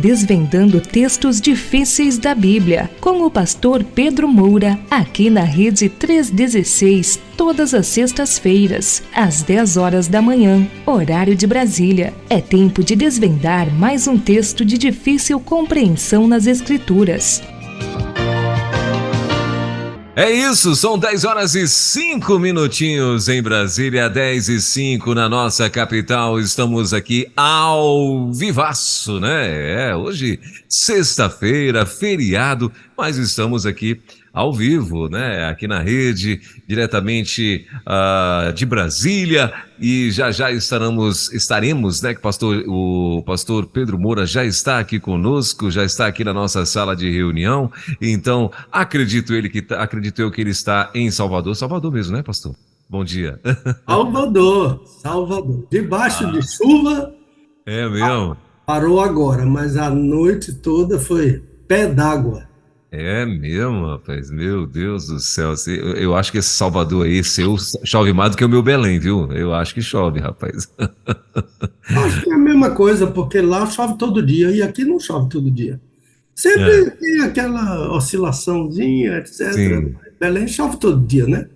desvendando textos difíceis da Bíblia, com o pastor Pedro Moura, aqui na Rede 316, todas as sextas-feiras, às 10 horas da manhã, horário de Brasília. É tempo de desvendar mais um texto de difícil compreensão nas Escrituras. É isso, são 10 horas e 5 minutinhos em Brasília, 10 e 5 na nossa capital. Estamos aqui ao vivaço, né? Hoje, sexta-feira, feriado, mas estamos aqui ao vivo, né? Aqui na rede, diretamente de Brasília, e já estaremos, né? Que o pastor Pedro Moura já está aqui conosco, já está aqui na nossa sala de reunião. Então, acredito eu que ele está em Salvador mesmo, né, pastor? Bom dia. Salvador. Debaixo de chuva. É mesmo? Parou agora, mas a noite toda foi pé d'água. É mesmo, rapaz, meu Deus do céu, eu acho que esse Salvador aí, chove mais do que o meu Belém, viu? Eu acho que chove, rapaz. Acho que é a mesma coisa, porque lá chove todo dia e aqui não chove todo dia. Sempre tem aquela oscilaçãozinha, etc. Sim. Belém chove todo dia, né?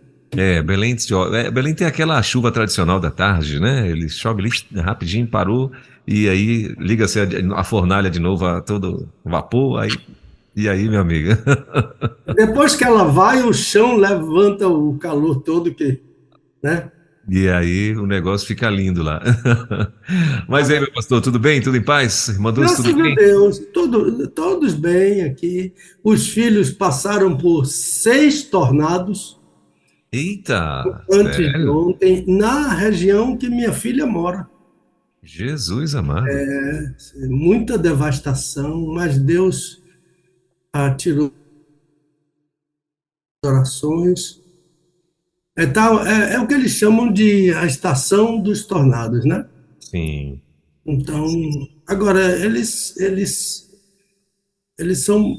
Belém tem aquela chuva tradicional da tarde, né? Ele chove ali rapidinho, parou, e aí liga-se a fornalha de novo a todo vapor, e aí, minha amiga? Depois que ela vai, o chão levanta o calor todo né? E aí o negócio fica lindo lá. Mas aí, meu pastor, tudo bem? Tudo em paz? Irmãos, Graças tudo a bem? Deus, todos bem aqui. Os filhos passaram por 6 tornados Eita, antes de sério? ontem, na região que minha filha mora. Jesus amado. Muita devastação, mas Deus tirou as orações. É o que eles chamam de a estação dos tornados, né? Sim, Então, agora, eles são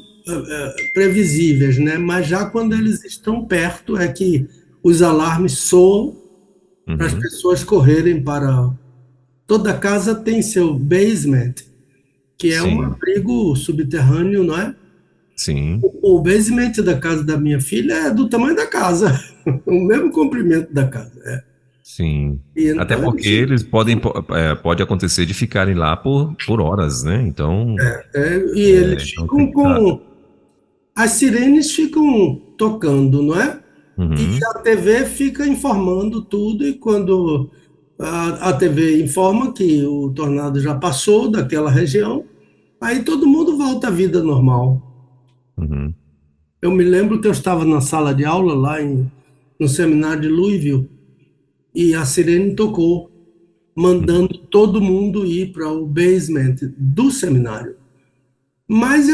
previsíveis, né? Mas já quando eles estão perto é que os alarmes soam para as uhum, pessoas correrem para... Toda casa tem seu basement, que é um sim, abrigo subterrâneo, não é? sim, O basement da casa da minha filha é do tamanho da casa, o mesmo comprimento da casa. sim. E Até então porque eles pode acontecer de ficarem lá por horas, né? Então, e eles então tem ficam que estar. com... As sirenes ficam tocando, não é? E Uhum, a TV fica informando tudo, e quando a TV informa que o tornado já passou daquela região, aí todo mundo volta à vida normal. uhum, Eu me lembro que eu estava na sala de aula lá no seminário de Louisville, e a sirene tocou, uhum. mandando todo mundo ir para o basement do seminário. Mas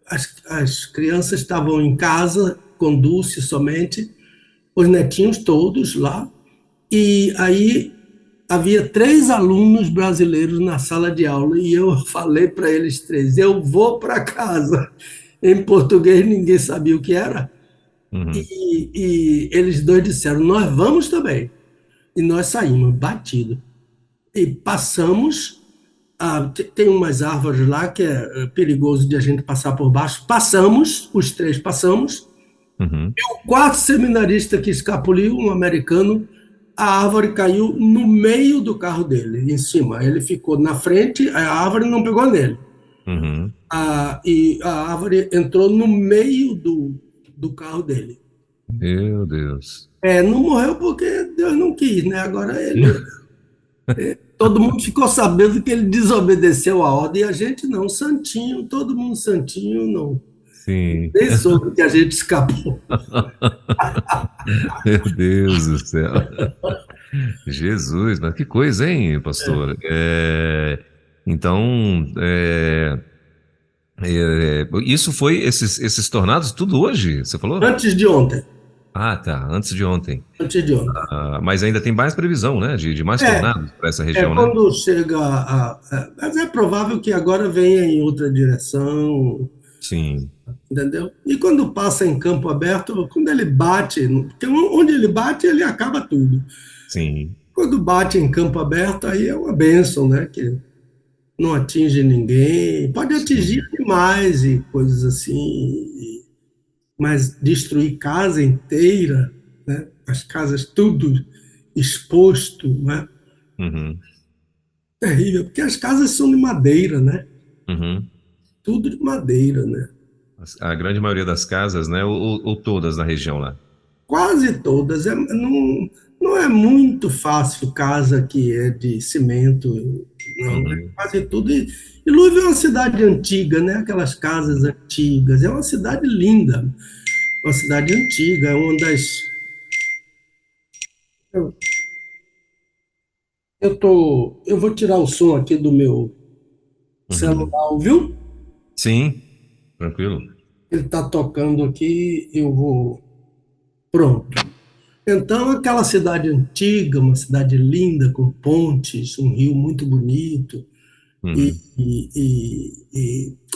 as crianças estavam em casa, com Dulce somente, os netinhos todos lá, e aí havia 3 alunos brasileiros na sala de aula, e eu falei para eles 3, eu vou para casa. Em português ninguém sabia o que era, Uhum. e eles dois disseram, nós vamos também. E nós saímos batido. E passamos, tem umas árvores lá que é perigoso de a gente passar por baixo. Passamos, os 3 passamos. Uhum. O quarto seminarista que escapuliu, um americano, a árvore caiu no meio do carro dele, em cima. Ele ficou na frente, a árvore não pegou nele. Uhum. E a árvore entrou no meio do carro dele. Meu Deus. Não morreu porque Deus não quis, né? Agora todo mundo ficou sabendo que ele desobedeceu a ordem, e a gente não, santinho, todo mundo santinho, não. Sim. Nem soube que a gente escapou. Meu Deus do céu. Jesus, mas que coisa, hein, pastor? Então, isso foi esses tornados tudo hoje, você falou? Antes de ontem. Ah, tá, antes de ontem. Antes de ontem. Mas ainda tem mais previsão, né, de mais tornados para essa região, né? Quando chega mas é provável que agora venha em outra direção, Sim, entendeu? E quando passa em campo aberto, quando ele bate, porque onde ele bate, ele acaba tudo. sim. Quando bate em campo aberto, aí é uma bênção, né? não atinge ninguém, pode atingir Sim. animais e coisas assim, mas destruir casa inteira, né? As casas tudo exposto, né? Uhum. Terrível, porque as casas são de madeira, né? Uhum. Tudo de madeira, né? A grande maioria das casas, né? Ou todas na região lá. Quase todas. Não é muito fácil casa que é de cimento, não. É Uhum. quase tudo. E Louisville é uma cidade antiga, né? Aquelas casas antigas. É uma cidade linda, uma cidade antiga, é uma das. Eu, eu vou tirar o som aqui do meu Uhum. celular, viu? Sim, tranquilo. Ele está tocando aqui, eu vou. Pronto. Então, aquela cidade antiga, uma cidade linda, com pontes, um rio muito bonito, Uhum.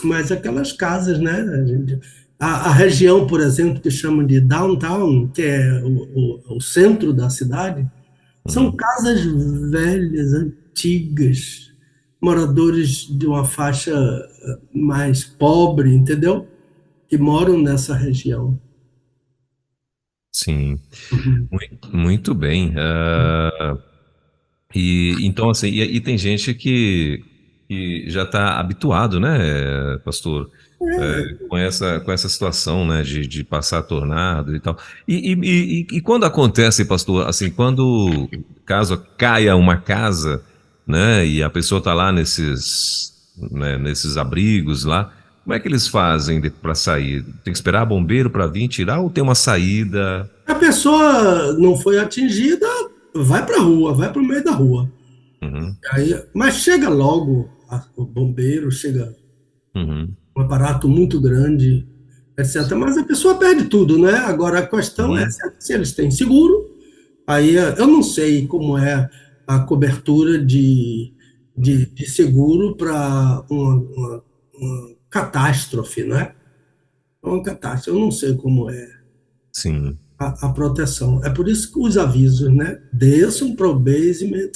mas aquelas casas, né? A região, por exemplo, que chamam de downtown, que é o centro da cidade, são Uhum. casas velhas, antigas, moradores de uma faixa mais pobre, entendeu? Que moram nessa região. Sim, Uhum. muito bem. E então assim, e tem gente que já está habituado, né, pastor, com essa situação, né, de passar tornado e tal. E quando acontece, pastor, assim, quando caso caia uma casa, né, e a pessoa está lá nesses abrigos lá, como é que eles fazem para sair? Tem que esperar bombeiro para vir tirar ou tem uma saída? A pessoa não foi atingida, vai para a rua, vai para o meio da rua. Uhum, Aí, mas chega logo o bombeiro, chega uhum, um aparato muito grande, etc. Mas a pessoa perde tudo, né? Agora a questão é sim. se eles têm seguro. Aí eu não sei como é a cobertura de seguro para uma catástrofe, né? Uma catástrofe. Eu não sei como é Sim. a proteção. É por isso que os avisos, né? Desçam para o basement.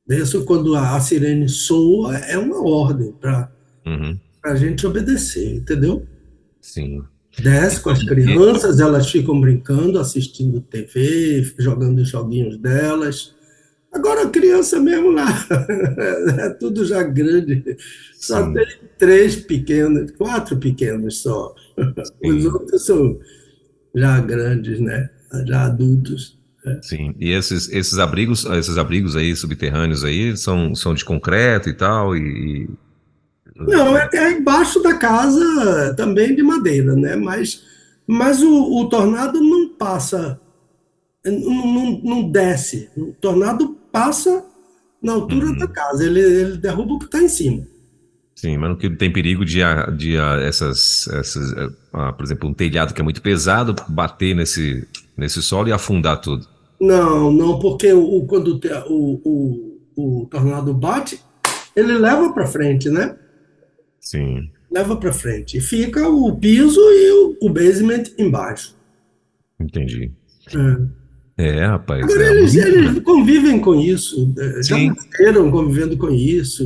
Desçam quando a sirene soa, é uma ordem para Uhum. a gente obedecer, entendeu? Sim. Desce com Então, as crianças, elas ficam brincando, assistindo TV, jogando os joguinhos delas. Agora a criança mesmo lá, é tudo já grande. Só tem sim, três pequenos, quatro pequenos só. Os sim, outros são já grandes, né? Já adultos. sim. E esses abrigos aí subterrâneos aí são de concreto e tal Não, é embaixo da casa também de madeira, né? Mas o tornado não passa, não desce. O tornado passa na altura da Uhum. casa, ele derruba o que está em cima. Sim, mas não que tem perigo de por exemplo, um telhado que é muito pesado bater nesse solo e afundar tudo. Não, não, porque quando o tornado bate, ele leva para frente, né? Sim, Leva para frente. E fica o piso e o basement embaixo. entendi. É. Rapaz, Agora, é eles convivem com isso, já Sim, nasceram convivendo com isso.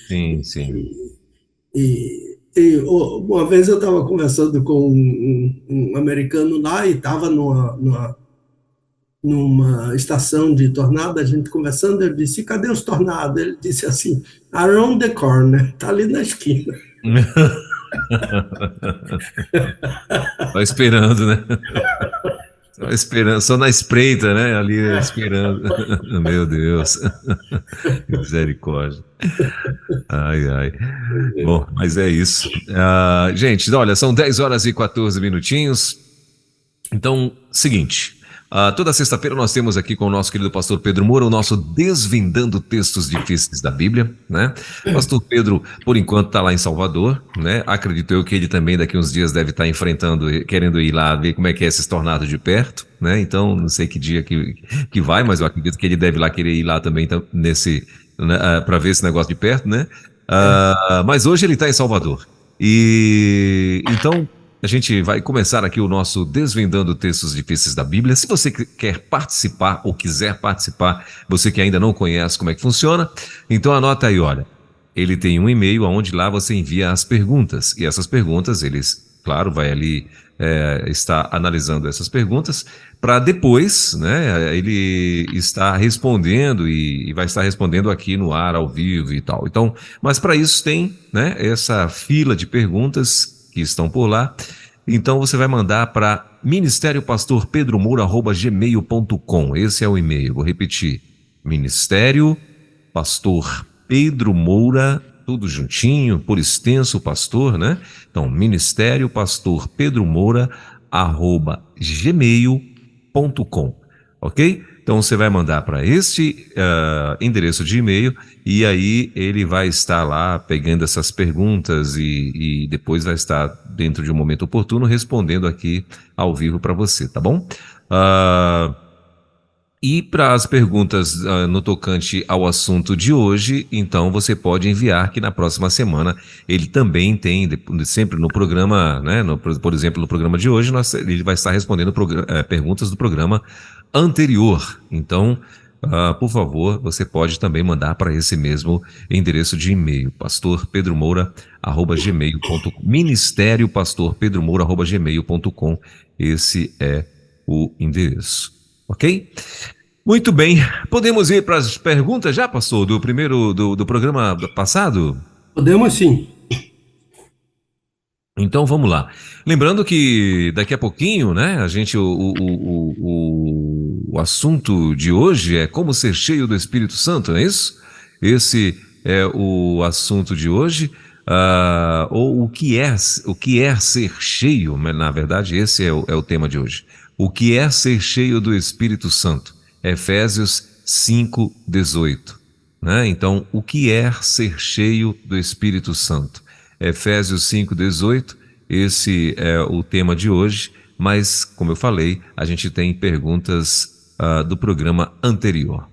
sim, sim. Uma vez eu estava conversando com um americano lá e estava numa estação de tornado, a gente conversando, eu disse, cadê os tornados? Ele disse assim, around the corner, tá ali na esquina. Só esperando, né? Só esperando, só na espreita, né? Ali esperando. Meu Deus. Misericórdia. Ai, ai. Bom, mas é isso. Gente, olha, são 10 horas e 14 minutinhos. Então, seguinte. Toda sexta-feira nós temos aqui com o nosso querido pastor Pedro Moura o nosso Desvendando Textos Difíceis da Bíblia, né? Pastor Pedro, por enquanto, está lá em Salvador, né? Acredito eu que ele também daqui uns dias deve estar enfrentando, querendo ir lá ver como é que é esses tornados de perto, né? Então, não sei que dia que vai, mas eu acredito que ele deve lá querer ir lá também para ver esse negócio de perto, né? Mas hoje ele está em Salvador. E então a gente vai começar aqui o nosso Desvendando Textos Difíceis da Bíblia. Se você quer participar ou quiser participar, você que ainda não conhece como é que funciona, então anota aí, olha. ele tem um e-mail onde lá você envia as perguntas. E essas perguntas, eles, claro, vai ali estar analisando essas perguntas para depois, né, ele estar respondendo e vai estar respondendo aqui no ar, ao vivo e tal. Então, mas para isso tem, né, essa fila de perguntas que estão por lá. Então você vai mandar para ministériopastorpedromoura@gmail.com. Esse é o e-mail. Vou repetir: Ministério Pastor Pedro Moura, tudo juntinho, por extenso pastor, né? Então, Ministério Pastor Pedro Moura @gmail.com, ok? Então você vai mandar para este endereço de e-mail e aí ele vai estar lá pegando essas perguntas e depois vai estar dentro de um momento oportuno respondendo aqui ao vivo para você, tá bom? E para as perguntas no tocante ao assunto de hoje, então você pode enviar que na próxima semana ele também tem, sempre no programa, né, por exemplo, no programa de hoje, ele vai estar respondendo perguntas do programa anterior. Então, por favor, você pode também mandar para esse mesmo endereço de e-mail, pastorpedromoura@gmail.com, Ministério pastorpedromoura@gmail.com. Esse é o endereço. Ok? Muito bem. Podemos ir para as perguntas já, pastor, do primeiro do programa passado? Podemos sim. Então vamos lá. Lembrando que daqui a pouquinho, né, a gente o assunto de hoje é como ser cheio do Espírito Santo, não é isso? Esse é o assunto de hoje. Ou o que é ser cheio, mas, na verdade esse é o tema de hoje. O que é ser cheio do Espírito Santo? Efésios 5:18, né? Então, o que é ser cheio do Espírito Santo? Efésios 5:18, esse é o tema de hoje, mas, como eu falei, a gente tem perguntas do programa anterior.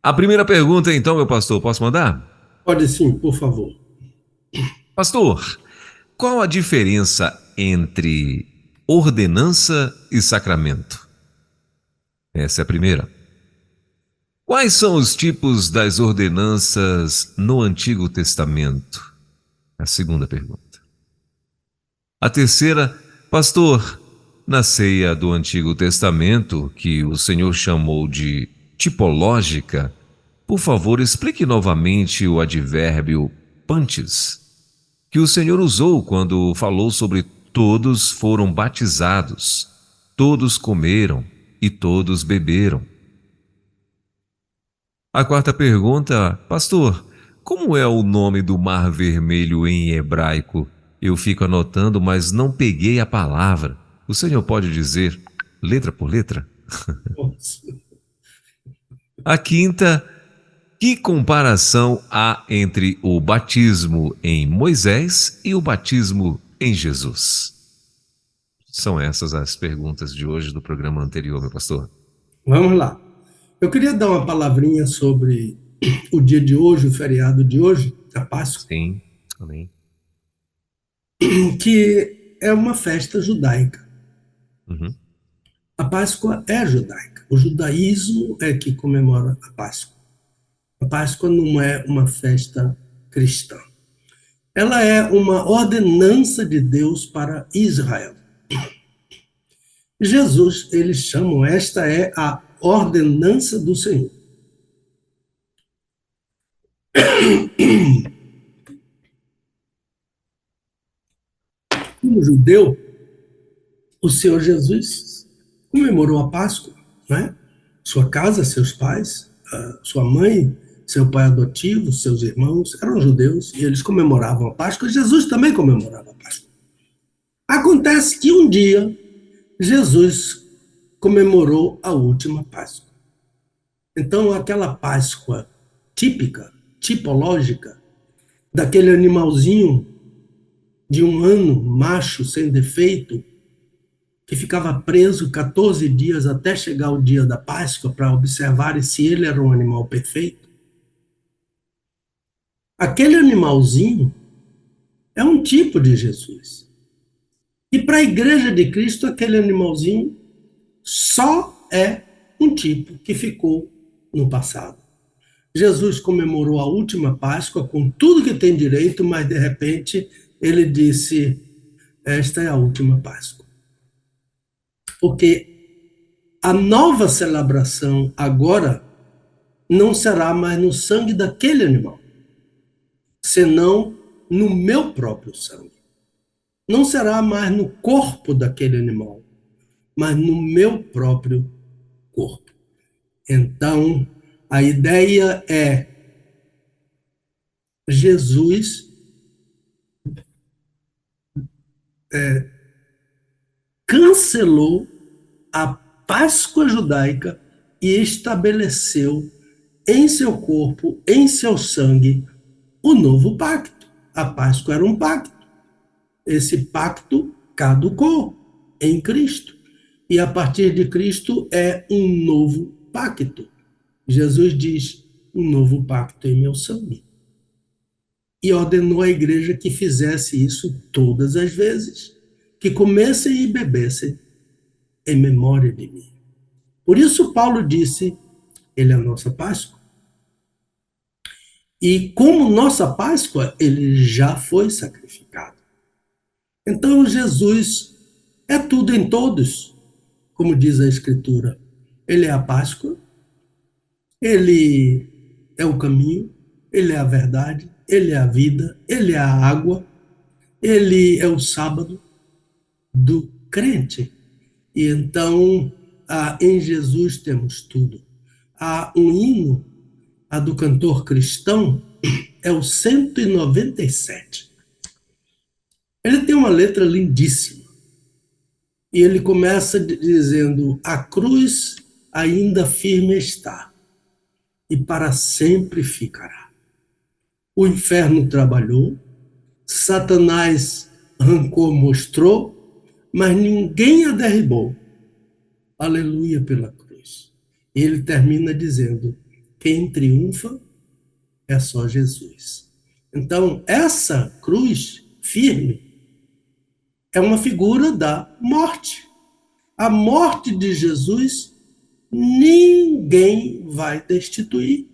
A primeira pergunta, então, meu pastor, posso mandar? Pode sim, por favor. Pastor, qual a diferença entre ordenança e sacramento? Essa é a primeira. Quais são os tipos das ordenanças no Antigo Testamento? A segunda pergunta. A terceira, pastor, na ceia do Antigo Testamento, que o Senhor chamou de tipológica, por favor, explique novamente o advérbio pantes, que o Senhor usou quando falou sobre todos foram batizados, todos comeram e todos beberam. A quarta pergunta, pastor, como é o nome do Mar Vermelho em hebraico? Eu fico anotando, mas não peguei a palavra. O senhor pode dizer letra por letra? A quinta, que comparação há entre o batismo em Moisés e o batismo em Jesus? São essas as perguntas de hoje do programa anterior, meu pastor. Vamos lá. Eu queria dar uma palavrinha sobre o dia de hoje, o feriado de hoje, a Páscoa, Sim, amém. que é uma festa judaica. Uhum. A Páscoa é judaica. O judaísmo é que comemora a Páscoa. A Páscoa não é uma festa cristã. Ela é uma ordenança de Deus para Israel. Jesus, eles chamam, esta é a ordenança do Senhor. Como judeu, o Senhor Jesus comemorou a Páscoa, né? Sua casa, seus pais, sua mãe, seu pai adotivo, seus irmãos eram judeus e eles comemoravam a Páscoa. Jesus também comemorava a Páscoa. Acontece que um dia Jesus comemorou a última Páscoa. Então, aquela Páscoa típica, tipológica, daquele animalzinho de um ano, macho, sem defeito, que ficava preso 14 dias até chegar o dia da Páscoa para observar se ele era um animal perfeito. Aquele animalzinho é um tipo de Jesus. E para a Igreja de Cristo, aquele animalzinho só é um tipo que ficou no passado. Jesus comemorou a última Páscoa com tudo que tem direito, mas de repente ele disse: esta é a última Páscoa. Porque a nova celebração agora não será mais no sangue daquele animal, senão no meu próprio sangue. Não será mais no corpo daquele animal, mas no meu próprio corpo. Então, a ideia é Jesus cancelou a Páscoa judaica e estabeleceu em seu corpo, em seu sangue, o novo pacto. A Páscoa era um pacto. Esse pacto caducou em Cristo. E a partir de Cristo é um novo pacto. Jesus diz: um novo pacto em meu sangue. E ordenou à igreja que fizesse isso todas as vezes, que comessem e bebessem em memória de mim. Por isso Paulo disse: ele é a nossa Páscoa. E como nossa Páscoa, ele já foi sacrificado. Então Jesus é tudo em todos, como diz a Escritura. Ele é a Páscoa, ele é o caminho, ele é a verdade, ele é a vida, ele é a água, ele é o sábado do crente. E então, em Jesus temos tudo. Há um hino, a do cantor cristão, é o 197. Ele tem uma letra lindíssima. E ele começa dizendo: a cruz ainda firme está, e para sempre ficará. O inferno trabalhou, Satanás rancor mostrou, mas ninguém a derribou. Aleluia pela cruz. E ele termina dizendo: quem triunfa é só Jesus. Então, essa cruz firme é uma figura da morte. A morte de Jesus ninguém vai destituir.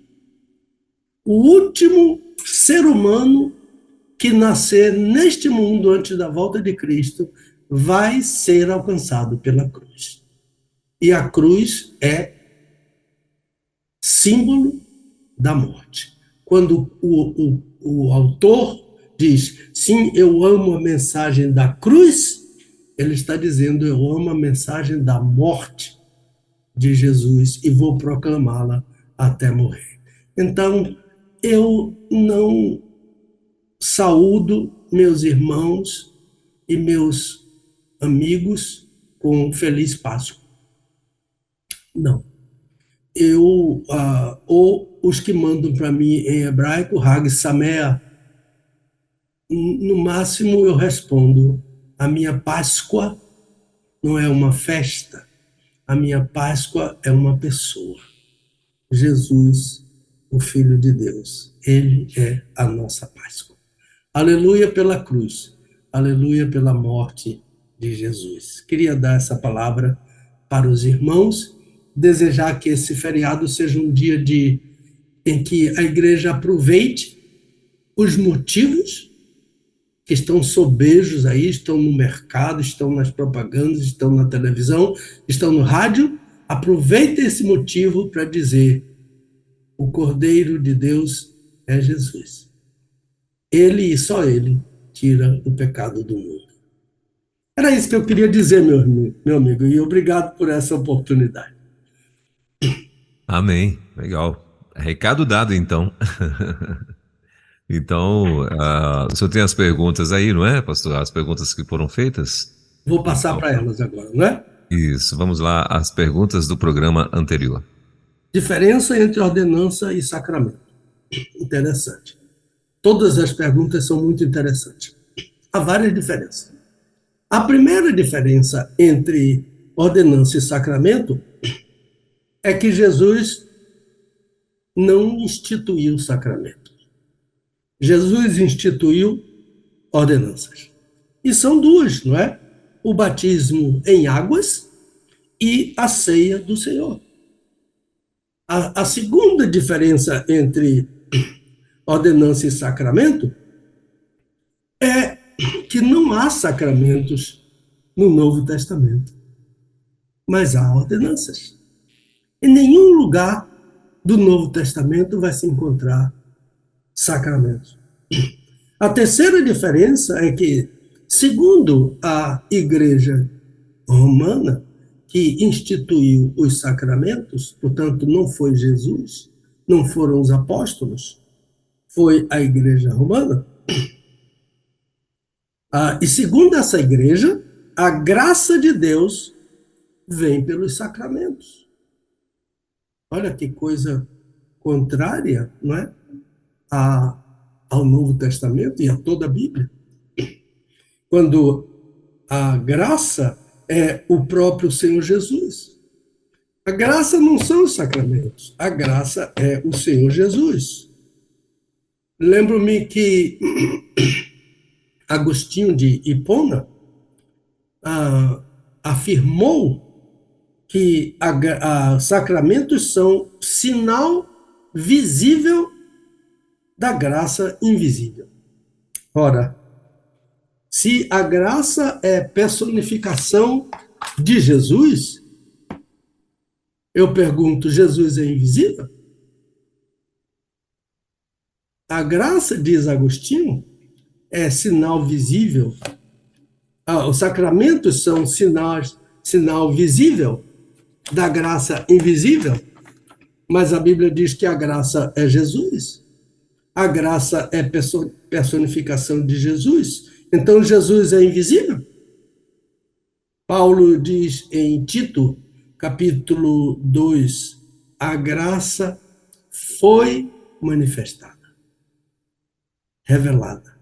O último ser humano que nascer neste mundo antes da volta de Cristo vai ser alcançado pela cruz. E a cruz é símbolo da morte. Quando o autor diz: sim, eu amo a mensagem da cruz, ele está dizendo: eu amo a mensagem da morte de Jesus e vou proclamá-la até morrer. Então, eu não saúdo meus irmãos e meus amigos com Feliz Páscoa. Não. Ou os que mandam para mim em hebraico, Hag Sameach, no máximo eu respondo: a minha Páscoa não é uma festa, a minha Páscoa é uma pessoa. Jesus, o Filho de Deus. Ele é a nossa Páscoa. Aleluia pela cruz, aleluia pela morte de Jesus. Queria dar essa palavra para os irmãos, desejar que esse feriado seja um dia em que a igreja aproveite os motivos que estão sobejos aí, estão no mercado, estão nas propagandas, estão na televisão, estão no rádio. Aproveite esse motivo para dizer: o Cordeiro de Deus é Jesus. Ele e só ele tira o pecado do mundo. Era isso que eu queria dizer, meu amigo, e obrigado por essa oportunidade. Amém. Legal. Recado dado, então. Então, o senhor tem as perguntas aí, não é, pastor? As perguntas que foram feitas? Vou passar Então, para elas agora, não é? isso, vamos lá, as perguntas do programa anterior. Diferença entre ordenança e sacramento. Interessante. Todas as perguntas são muito interessantes. Há várias diferenças. A primeira diferença entre ordenança e sacramento é que Jesus não instituiu o sacramento. Jesus instituiu ordenanças. E são duas, não é? O batismo em águas e a ceia do Senhor. A segunda diferença entre ordenança e sacramento é que não há sacramentos no Novo Testamento, mas há ordenanças. Em nenhum lugar do Novo Testamento vai se encontrar sacramentos. A terceira diferença é que, segundo a Igreja Romana, que instituiu os sacramentos, portanto, não foi Jesus, não foram os apóstolos, foi a Igreja Romana. E segundo essa Igreja, a graça de Deus vem pelos sacramentos. Olha que coisa contrária, não é? Ao Novo Testamento e a toda a Bíblia. Quando a graça é o próprio Senhor Jesus. A graça não são os sacramentos, a graça é o Senhor Jesus. Lembro-me que Agostinho de Hipona afirmou que sacramentos são sinal visível da graça invisível. Ora, se a graça é personificação de Jesus, eu pergunto, Jesus é invisível? A graça, diz Agostinho, é sinal visível. Os sacramentos são sinal visível da graça invisível, mas a Bíblia diz que a graça é Jesus. A graça é personificação de Jesus. Então, Jesus é invisível? Paulo diz em Tito, capítulo 2, a graça foi manifestada, revelada,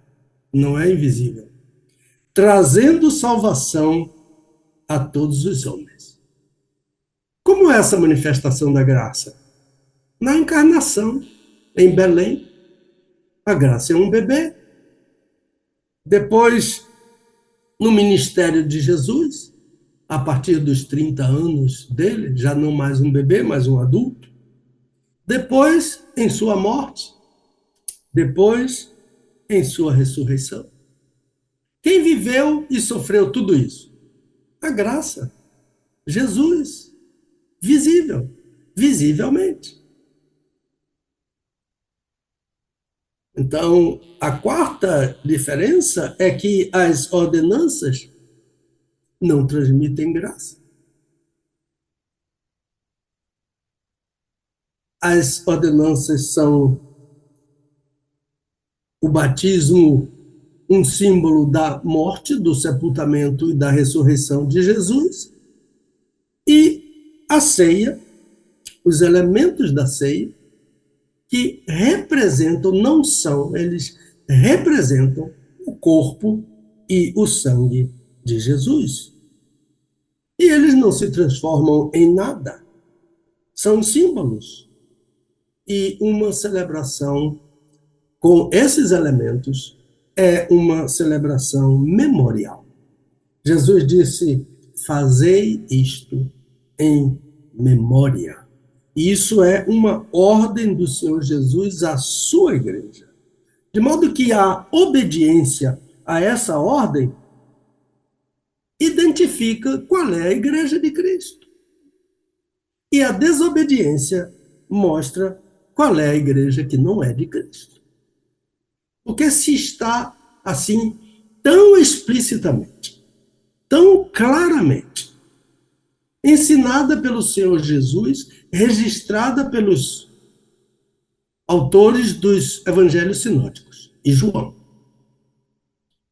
não é invisível, trazendo salvação a todos os homens. Como é essa manifestação da graça? Na encarnação, em Belém, a graça é um bebê. Depois, no ministério de Jesus, a partir dos 30 anos dele, já não mais um bebê, mas um adulto. Depois, em sua morte. Depois, em sua ressurreição. Quem viveu e sofreu tudo isso? A graça. Jesus. Visível. Visivelmente. Então, a quarta diferença é que as ordenanças não transmitem graça. As ordenanças são o batismo, um símbolo da morte, do sepultamento e da ressurreição de Jesus, e a ceia, os elementos da ceia, que representam, não são, eles representam o corpo e o sangue de Jesus. E eles não se transformam em nada. São símbolos. E uma celebração com esses elementos é uma celebração memorial. Jesus disse, fazei isto em memória. E isso é uma ordem do Senhor Jesus à sua igreja. De modo que a obediência a essa ordem identifica qual é a igreja de Cristo. E a desobediência mostra qual é a igreja que não é de Cristo. Porque se está assim tão explicitamente, tão claramente, ensinada pelo Senhor Jesus, registrada pelos autores dos evangelhos sinóticos e João,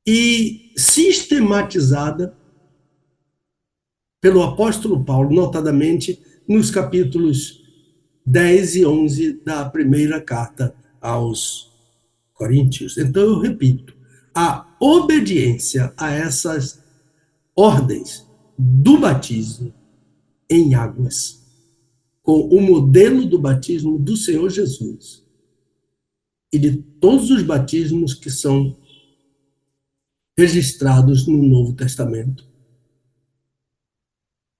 e sistematizada pelo apóstolo Paulo, notadamente nos capítulos 10 e 11 da primeira carta aos Coríntios. Então, eu repito, a obediência a essas ordens do batismo em águas, com o modelo do batismo do Senhor Jesus e de todos os batismos que são registrados no Novo Testamento,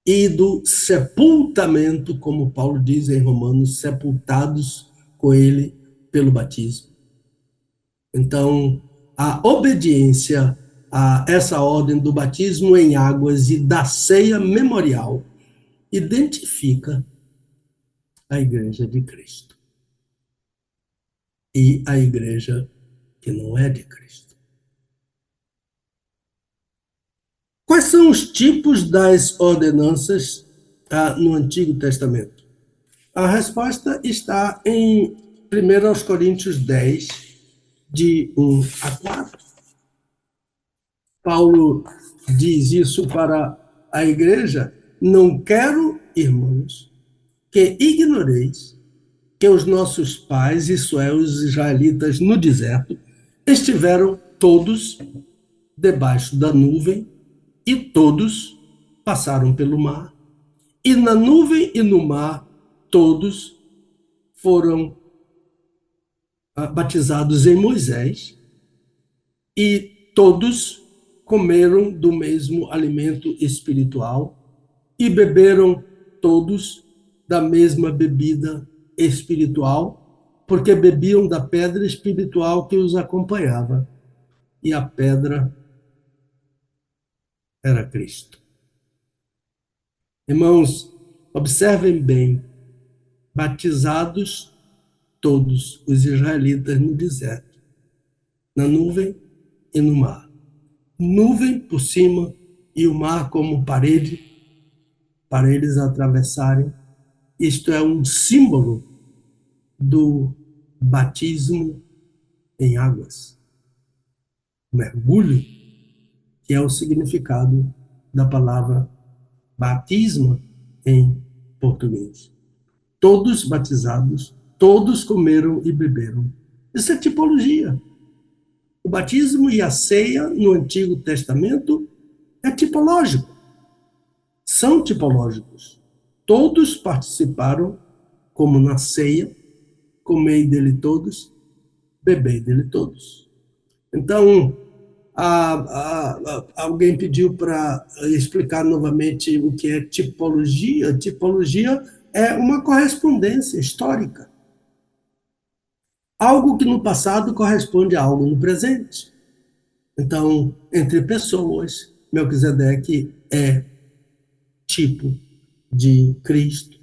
e do sepultamento, como Paulo diz em Romanos, sepultados com ele pelo batismo. Então, a obediência a essa ordem do batismo em águas e da ceia memorial identifica a Igreja de Cristo e a igreja que não é de Cristo. Quais são os tipos das ordenanças no Antigo Testamento? A resposta está em 1 Coríntios 10, de 1 a 4. Paulo diz isso para a igreja: não quero, irmãos, que ignoreis que os nossos pais, isso é, os israelitas no deserto, estiveram todos debaixo da nuvem e todos passaram pelo mar. E na nuvem e no mar todos foram batizados em Moisés e todos comeram do mesmo alimento espiritual e beberam todos da mesma bebida espiritual, porque bebiam da pedra espiritual que os acompanhava. E a pedra era Cristo. Irmãos, observem bem, batizados todos os israelitas no deserto, na nuvem e no mar. Nuvem por cima e o mar como parede para eles atravessarem. Isto é um símbolo do batismo em águas. Mergulho, que é o significado da palavra batismo em português. Todos batizados, todos comeram e beberam. Isso é tipologia. O batismo e a ceia no Antigo Testamento é tipológico. São tipológicos. Todos participaram, como na ceia, comei dele todos, bebei dele todos. Então, alguém pediu para explicar novamente o que é tipologia. Tipologia é uma correspondência histórica. Algo que no passado corresponde a algo no presente. Então, entre pessoas, Melquisedeque é tipo de Cristo.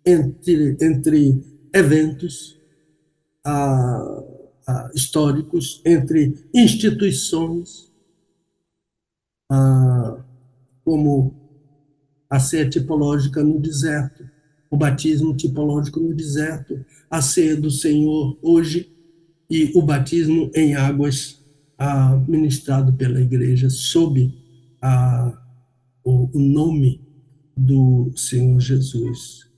Entre eventos históricos, entre instituições, como a ceia tipológica no deserto, o batismo tipológico no deserto, a ceia do Senhor hoje e o batismo em águas ministrado pela igreja sob o nome do Senhor Jesus.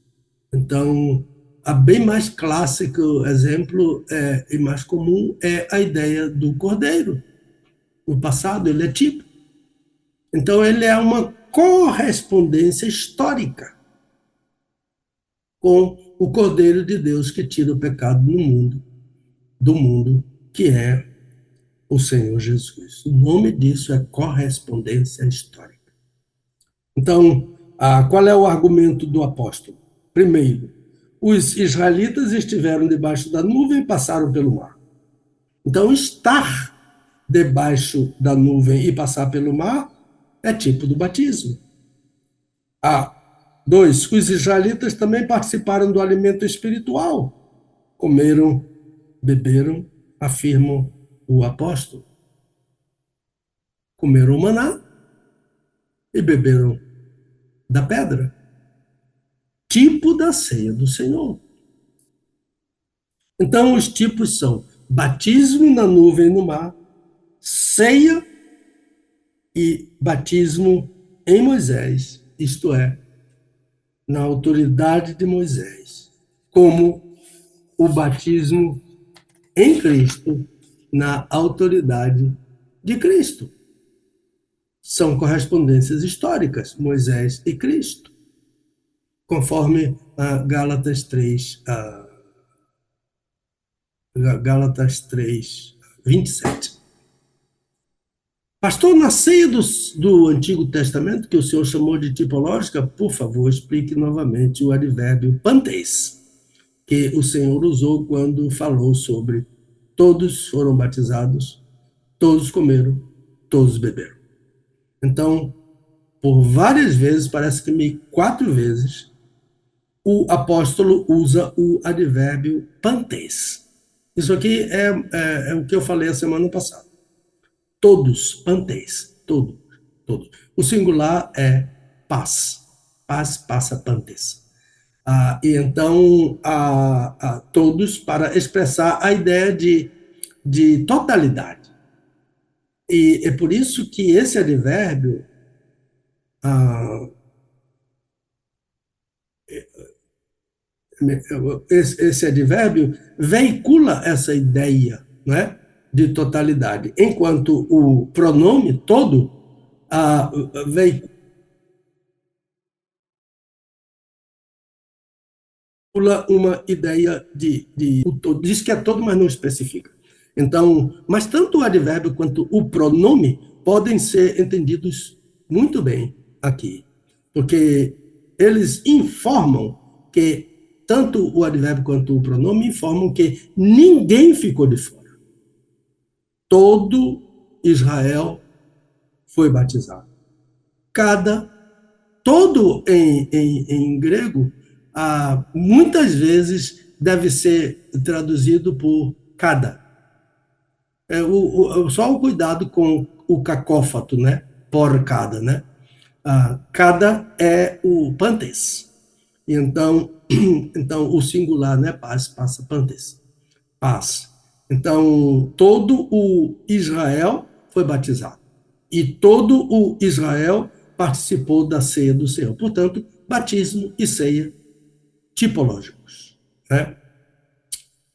Então, a bem mais clássico exemplo e mais comum é a ideia do cordeiro. No passado, ele é tipo. Então, ele é uma correspondência histórica com o Cordeiro de Deus que tira o pecado do mundo, que é o Senhor Jesus. O nome disso é correspondência histórica. Então, qual é o argumento do apóstolo? Primeiro, os israelitas estiveram debaixo da nuvem e passaram pelo mar. Então, estar debaixo da nuvem e passar pelo mar é tipo do batismo. Dois, os israelitas também participaram do alimento espiritual. Comeram, beberam, afirma o apóstolo. Comeram o maná e beberam da pedra. Tipo da ceia do Senhor. Então, os tipos são batismo na nuvem e no mar, ceia e batismo em Moisés, isto é, na autoridade de Moisés, como o batismo em Cristo, na autoridade de Cristo. São correspondências históricas, Moisés e Cristo, conforme Gálatas 3, 27. Pastor, na ceia do Antigo Testamento, que o senhor chamou de tipológica, por favor, explique novamente o advérbio pantes, que o Senhor usou quando falou sobre todos foram batizados, todos comeram, todos beberam. Então, por várias vezes, parece que meio 4 vezes, o apóstolo usa o advérbio pantes. Isso aqui é o que eu falei a semana passada. Todos, pantes, todos, todos. O singular é paz. Paz passa pantes. E então, todos para expressar a ideia de totalidade. E é por isso que esse advérbio, esse advérbio veicula essa ideia, né, de totalidade, enquanto o pronome todo veicula uma ideia de o todo, diz que é todo, mas não especifica. Então, mas tanto o advérbio quanto o pronome podem ser entendidos muito bem aqui, porque eles informam que tanto o advérbio quanto o pronome informam que ninguém ficou de fora. Todo Israel foi batizado. Todo em grego, muitas vezes deve ser traduzido por cada. Só o cuidado com o cacófato, né? Por cada, né? Cada é o pantes. Então, então o singular, né? Paz passa pantes. Paz. Então, todo o Israel foi batizado. E todo o Israel participou da ceia do Senhor. Portanto, batismo e ceia tipológicos, né?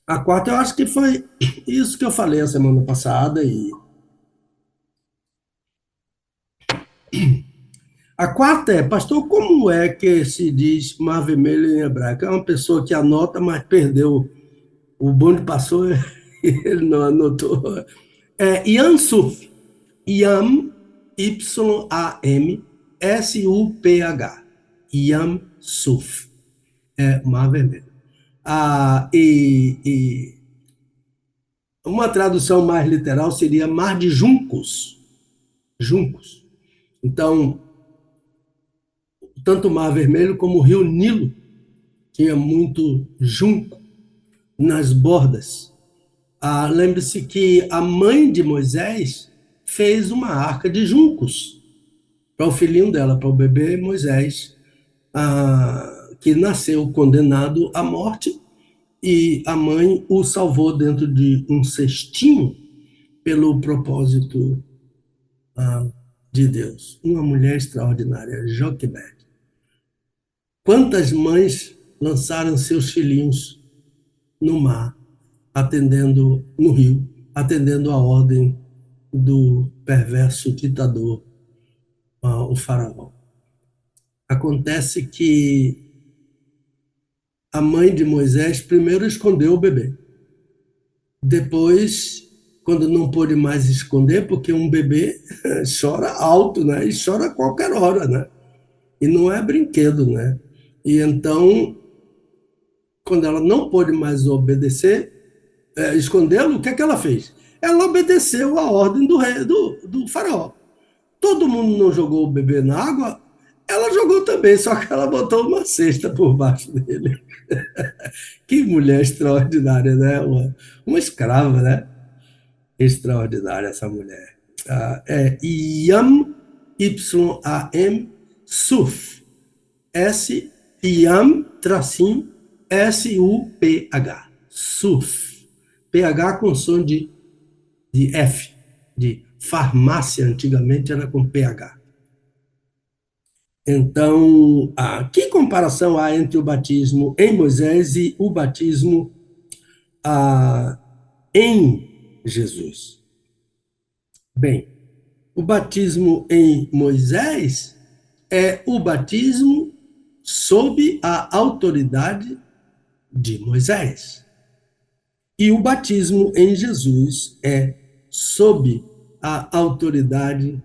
A quarta, eu acho que foi isso que eu falei a semana passada. E a quarta é, pastor, como é que se diz mar vermelho em hebraico? É uma pessoa que anota, mas perdeu. O bonde passou e ele não anotou. É Yam Suf. Yam, Y-A-M, S-U-P-H. Yam Suf. É mar vermelho. E uma tradução mais literal seria mar de juncos. Juncos. Então, tanto o Mar Vermelho como o Rio Nilo tinha muito junco nas bordas. Lembre-se que a mãe de Moisés fez uma arca de juncos para o filhinho dela, para o bebê Moisés, que nasceu condenado à morte, e a mãe o salvou dentro de um cestinho pelo propósito de Deus. Uma mulher extraordinária, Joquebed. Quantas mães lançaram seus filhinhos no mar, atendendo no rio, atendendo a ordem do perverso ditador, o faraó. Acontece que a mãe de Moisés primeiro escondeu o bebê. Depois, quando não pôde mais esconder, porque um bebê chora alto, né? E chora a qualquer hora, né? E não é brinquedo, né? E então, quando ela não pôde mais obedecer, escondê-lo, o que é que ela fez? Ela obedeceu a ordem do rei, do faraó. Todo mundo não jogou o bebê na água, ela jogou também, só que ela botou uma cesta por baixo dele. Que mulher extraordinária, né? Uma escrava, né? Extraordinária essa mulher. É Yam, Y-A-M, Suf. Yam, tracinho, S-U-P-H. Suf. PH com som de F, de farmácia, antigamente era com PH. Então, que comparação há entre o batismo em Moisés e o batismo em Jesus? Bem, o batismo em Moisés é o batismo sob a autoridade de Moisés. E o batismo em Jesus é sob a autoridade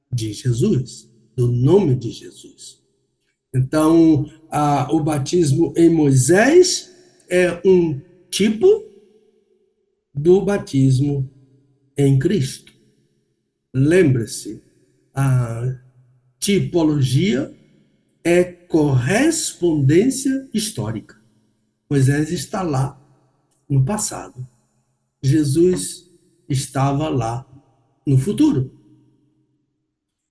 de Jesus, do nome de Jesus. Então, o batismo em Moisés é um tipo do batismo em Cristo. Lembre-se, a tipologia é correspondência histórica. Moisés está lá no passado. Jesus estava lá no futuro.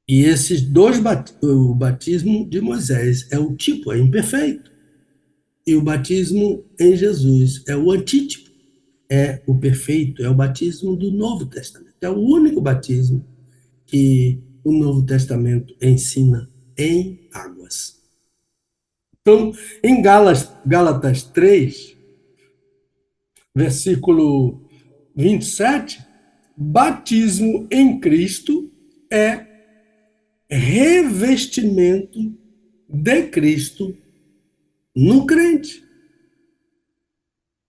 E esses dois, o batismo de Moisés é o tipo, é imperfeito. E o batismo em Jesus é o antítipo, é o perfeito, é o batismo do Novo Testamento. É o único batismo que o Novo Testamento ensina em águas. Então, em Gálatas 3, versículo 27, batismo em Cristo é revestimento de Cristo no crente.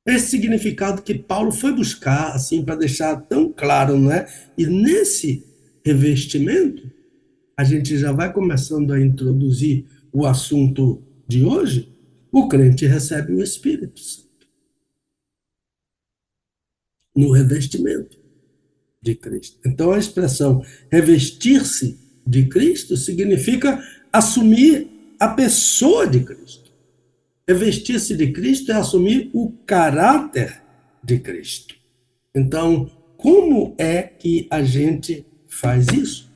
Esse significado que Paulo foi buscar, assim, para deixar tão claro, não é? E nesse revestimento, a gente já vai começando a introduzir o assunto de hoje, o crente recebe o Espírito Santo no revestimento de Cristo. Então, a expressão revestir-se de Cristo significa assumir a pessoa de Cristo. Revestir-se de Cristo é assumir o caráter de Cristo. Então, como é que a gente faz isso?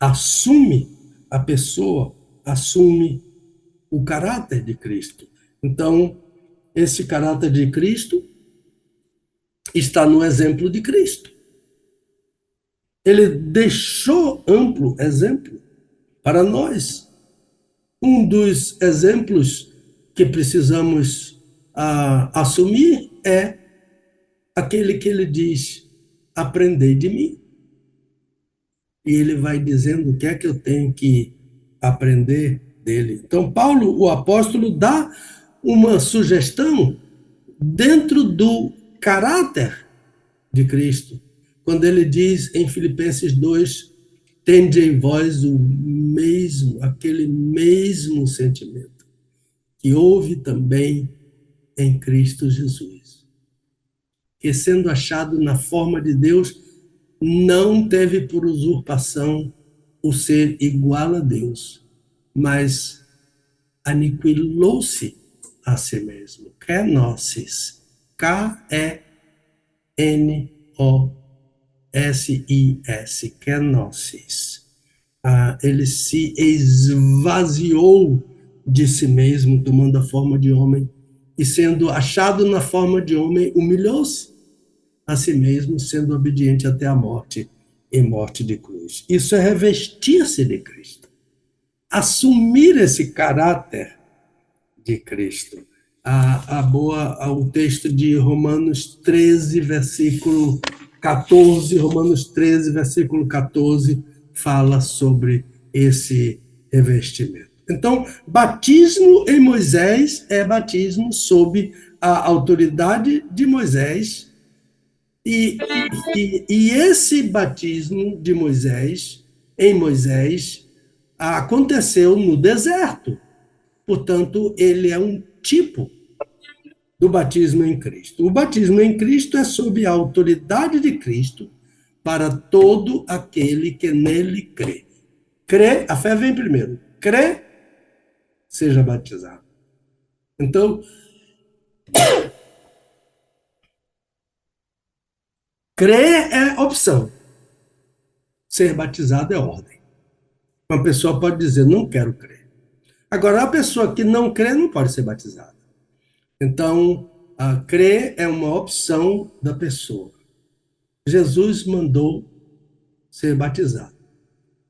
Assume a pessoa, assume o caráter de Cristo. Então, esse caráter de Cristo está no exemplo de Cristo. Ele deixou amplo exemplo para nós. Um dos exemplos que precisamos assumir é aquele que ele diz: aprendei de mim. E ele vai dizendo o que é que eu tenho que aprender dele. Então, Paulo, o apóstolo, dá uma sugestão dentro do caráter de Cristo, quando ele diz em Filipenses 2, tende em vós o mesmo, aquele mesmo sentimento que houve também em Cristo Jesus, que sendo achado na forma de Deus, não teve por usurpação o ser igual a Deus, mas aniquilou-se a si mesmo. Kenosis. K-E-N-O-S-I-S. Kenosis. Ele se esvaziou de si mesmo, tomando a forma de homem, e sendo achado na forma de homem, humilhou-se a si mesmo, sendo obediente até a morte, e morte de cruz. Isso é revestir-se de Cristo. Assumir esse caráter de Cristo. O texto de Romanos 13, versículo 14, Romanos 13, versículo 14, fala sobre esse revestimento. Então, batismo em Moisés é batismo sob a autoridade de Moisés, e esse batismo de Moisés, em Moisés, aconteceu no deserto. Portanto, ele é um tipo do batismo em Cristo. O batismo em Cristo é sob a autoridade de Cristo para todo aquele que nele crê. Crê, a fé vem primeiro. Crê, seja batizado. Então, crer é opção. Ser batizado é ordem. Uma pessoa pode dizer, não quero crer. Agora, a pessoa que não crê não pode ser batizada. Então, crer é uma opção da pessoa. Jesus mandou ser batizado.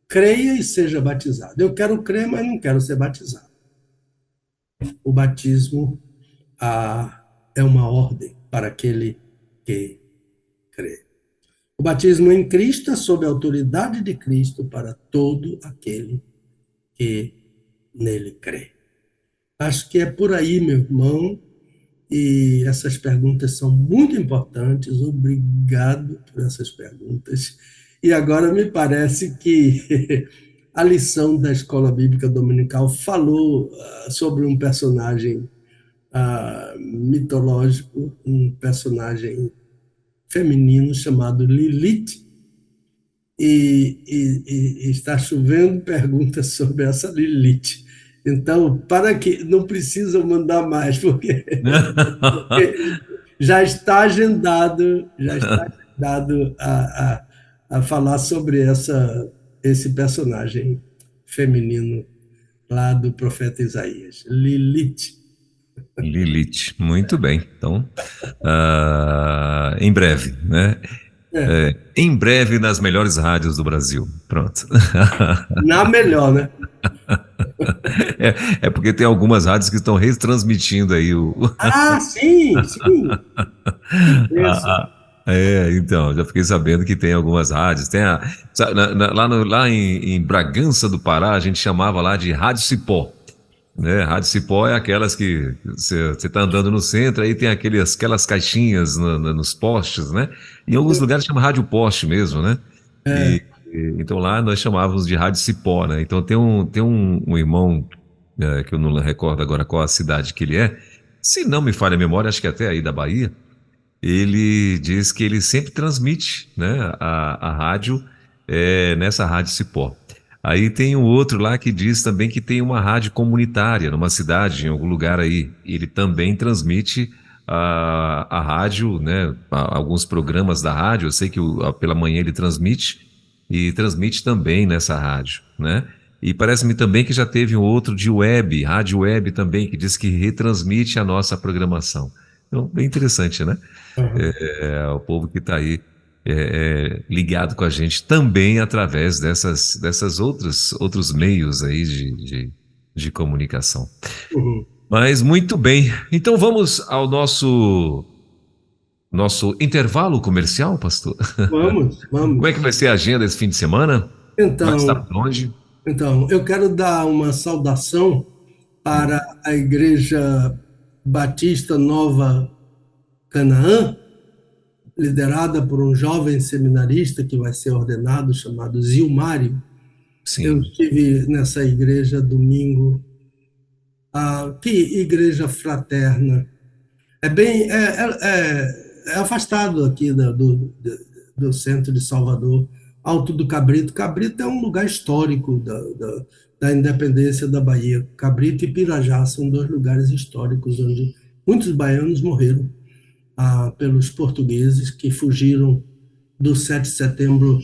Creia e seja batizado. Eu quero crer, mas não quero ser batizado. O batismo é uma ordem para aquele que crê. O batismo em Cristo é sob a autoridade de Cristo para todo aquele que nele crê. Acho que é por aí, meu irmão, e essas perguntas são muito importantes. Obrigado por essas perguntas. E agora me parece que a lição da Escola Bíblica Dominical falou sobre um personagem mitológico, um personagem feminino chamado Lilith, e está chovendo perguntas sobre essa Lilith. Então, para que não precisam mandar mais, porque já está agendado a falar sobre esse personagem feminino lá do profeta Isaías, Lilith. Lilith, muito bem. Então, em breve, né? É, Em breve nas melhores rádios do Brasil. Pronto. na melhor, né? É porque tem algumas rádios que estão retransmitindo aí o. Ah, sim, sim. Que bênção. Então, já fiquei sabendo que tem algumas rádios. Tem lá em Bragança do Pará, a gente chamava lá de Rádio Cipó. Né? Rádio Cipó é aquelas que você está andando no centro, aí tem aquelas caixinhas nos postes, né? Em alguns lugares chama Rádio Poste mesmo, né? É, Então lá nós chamávamos de Rádio Cipó, né? Então tem um irmão, que eu não recordo agora qual a cidade que ele é, se não me falha a memória, acho que até aí da Bahia, ele diz que ele sempre transmite, né, a rádio, nessa Rádio Cipó. Aí tem um outro lá que diz também que tem uma rádio comunitária numa cidade, em algum lugar aí. Ele também transmite a rádio, né, alguns programas da rádio. Eu sei que pela manhã ele transmite e transmite também nessa rádio, né? E parece-me também que já teve um outro de web, rádio web também, que diz que retransmite a nossa programação. Então, bem interessante, né? uhum, O povo que está aí ligado com a gente também através dessas outros meios aí de comunicação. uhum. Mas muito bem. Então vamos ao nosso intervalo comercial, pastor. Vamos, Como é que vamos. vai ser a agenda esse fim de semana? Vai estar Então, por onde? eu quero dar uma saudação para a Igreja Batista Nova Canaã, liderada por um jovem seminarista que vai ser ordenado, chamado Zilmário. Eu Sim. estive nessa igreja domingo. Que igreja fraterna! É afastado aqui do centro de Salvador, Alto do Cabrito. Cabrito é um lugar histórico da independência da Bahia. Cabrito e Pirajá são dois lugares históricos onde muitos baianos morreram pelos portugueses que fugiram do 7 de setembro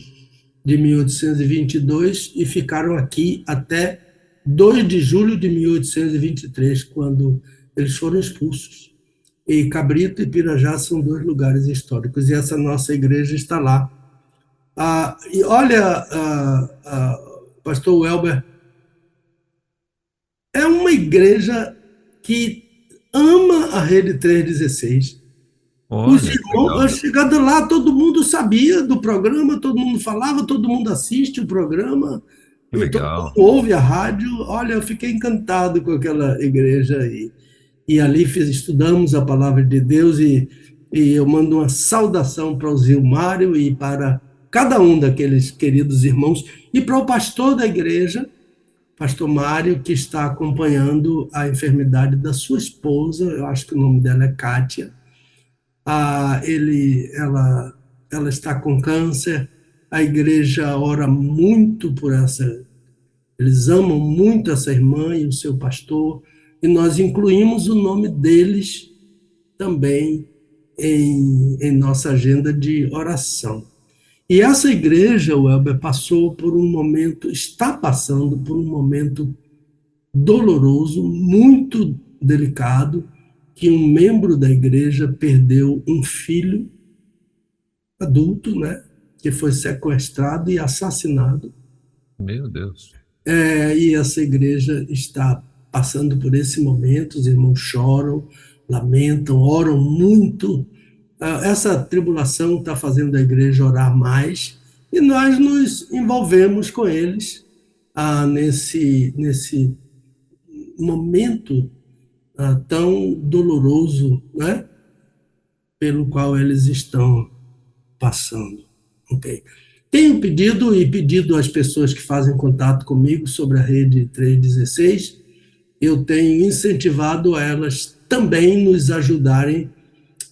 de 1822 e ficaram aqui até 2 de julho de 1823, quando eles foram expulsos. E Cabrito e Pirajá são dois lugares históricos, e essa nossa igreja está lá. E olha, pastor Welber, é uma igreja que ama a Rede 316. Os Olha, que irmãos, eu legal. chegando lá, todo mundo sabia do programa, todo mundo falava, todo mundo assiste o programa, Que e todo legal. mundo ouve a rádio. Olha, eu fiquei encantado com aquela igreja aí. E ali estudamos a palavra de Deus, e eu mando uma saudação para o Zilmário e para cada um daqueles queridos irmãos, e para o pastor da igreja, pastor Mário, que está acompanhando a enfermidade da sua esposa. Eu acho que o nome dela é Kátia. Ela está com câncer. A igreja ora muito por essa. Eles amam muito essa irmã e o seu pastor, e nós incluímos o nome deles também em nossa agenda de oração. E essa igreja, Welber, passou por um momento, está passando por um momento doloroso, muito delicado, que um membro da igreja perdeu um filho adulto, né, que foi sequestrado e assassinado. Meu Deus. E essa igreja está passando por esse momento. Os irmãos choram, lamentam, oram muito. Essa tribulação está fazendo a igreja orar mais, e nós nos envolvemos com eles nesse momento tão doloroso, né, pelo qual eles estão passando. Ok? Tenho pedido às pessoas que fazem contato comigo sobre a rede 316, eu tenho incentivado elas também nos ajudarem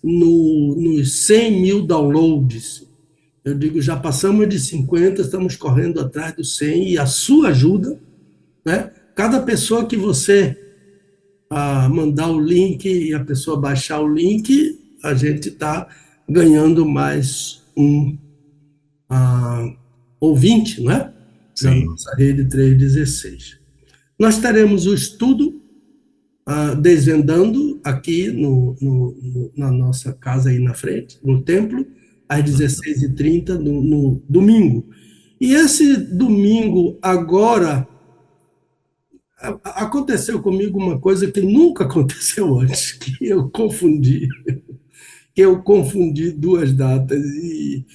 nos 100 mil downloads. Eu digo, já passamos de 50, estamos correndo atrás dos 100, e a sua ajuda, né? Cada pessoa que você mandar o link e a pessoa baixar o link, a gente está ganhando mais um ouvinte, né? Da Sim. nossa rede 316. Nós teremos o estudo desvendando aqui na nossa casa aí na frente, no templo, às 16h30, no domingo. E esse domingo, agora, aconteceu comigo uma coisa que nunca aconteceu antes, que eu confundi duas datas e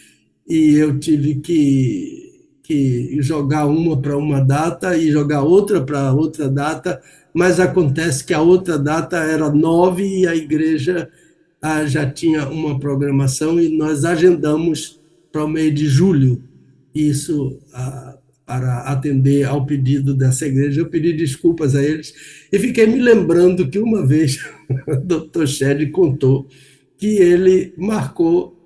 eu tive que jogar uma para uma data e jogar outra para outra data, mas acontece que a outra data era 9 e a igreja já tinha uma programação e nós agendamos para o mês de julho. Isso para atender ao pedido dessa igreja. Eu pedi desculpas a eles e fiquei me lembrando que uma vez o Dr. Shed contou que ele marcou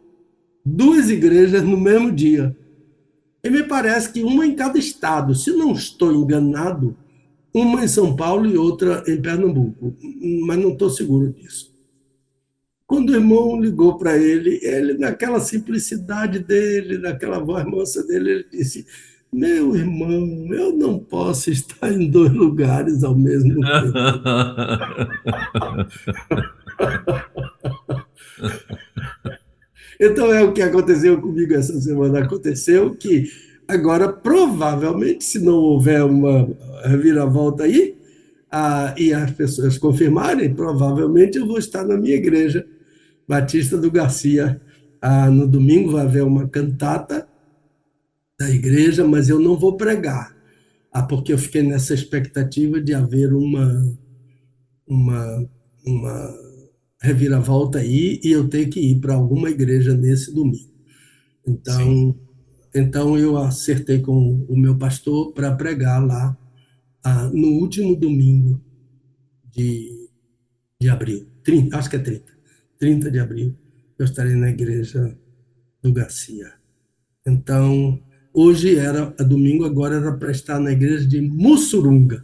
duas igrejas no mesmo dia. E me parece que uma em cada estado, se não estou enganado, uma em São Paulo e outra em Pernambuco, mas não estou seguro disso. Quando o irmão ligou para ele, naquela simplicidade dele, naquela voz mansa dele, ele disse: meu irmão, eu não posso estar em dois lugares ao mesmo tempo. Então é o que aconteceu comigo essa semana. Aconteceu que agora, provavelmente, se não houver uma reviravolta aí, e as pessoas confirmarem, provavelmente eu vou estar na minha igreja, Batista do Garcia. No domingo vai haver uma cantata da igreja, mas eu não vou pregar, porque eu fiquei nessa expectativa de haver uma, uma reviravolta aí e eu tenho que ir para alguma igreja nesse domingo. Sim. Então eu acertei com o meu pastor para pregar lá no último domingo de abril, 30, acho que é 30 de abril, eu estarei na igreja do Garcia. Então, hoje era domingo, agora era para estar na igreja de Mussurunga.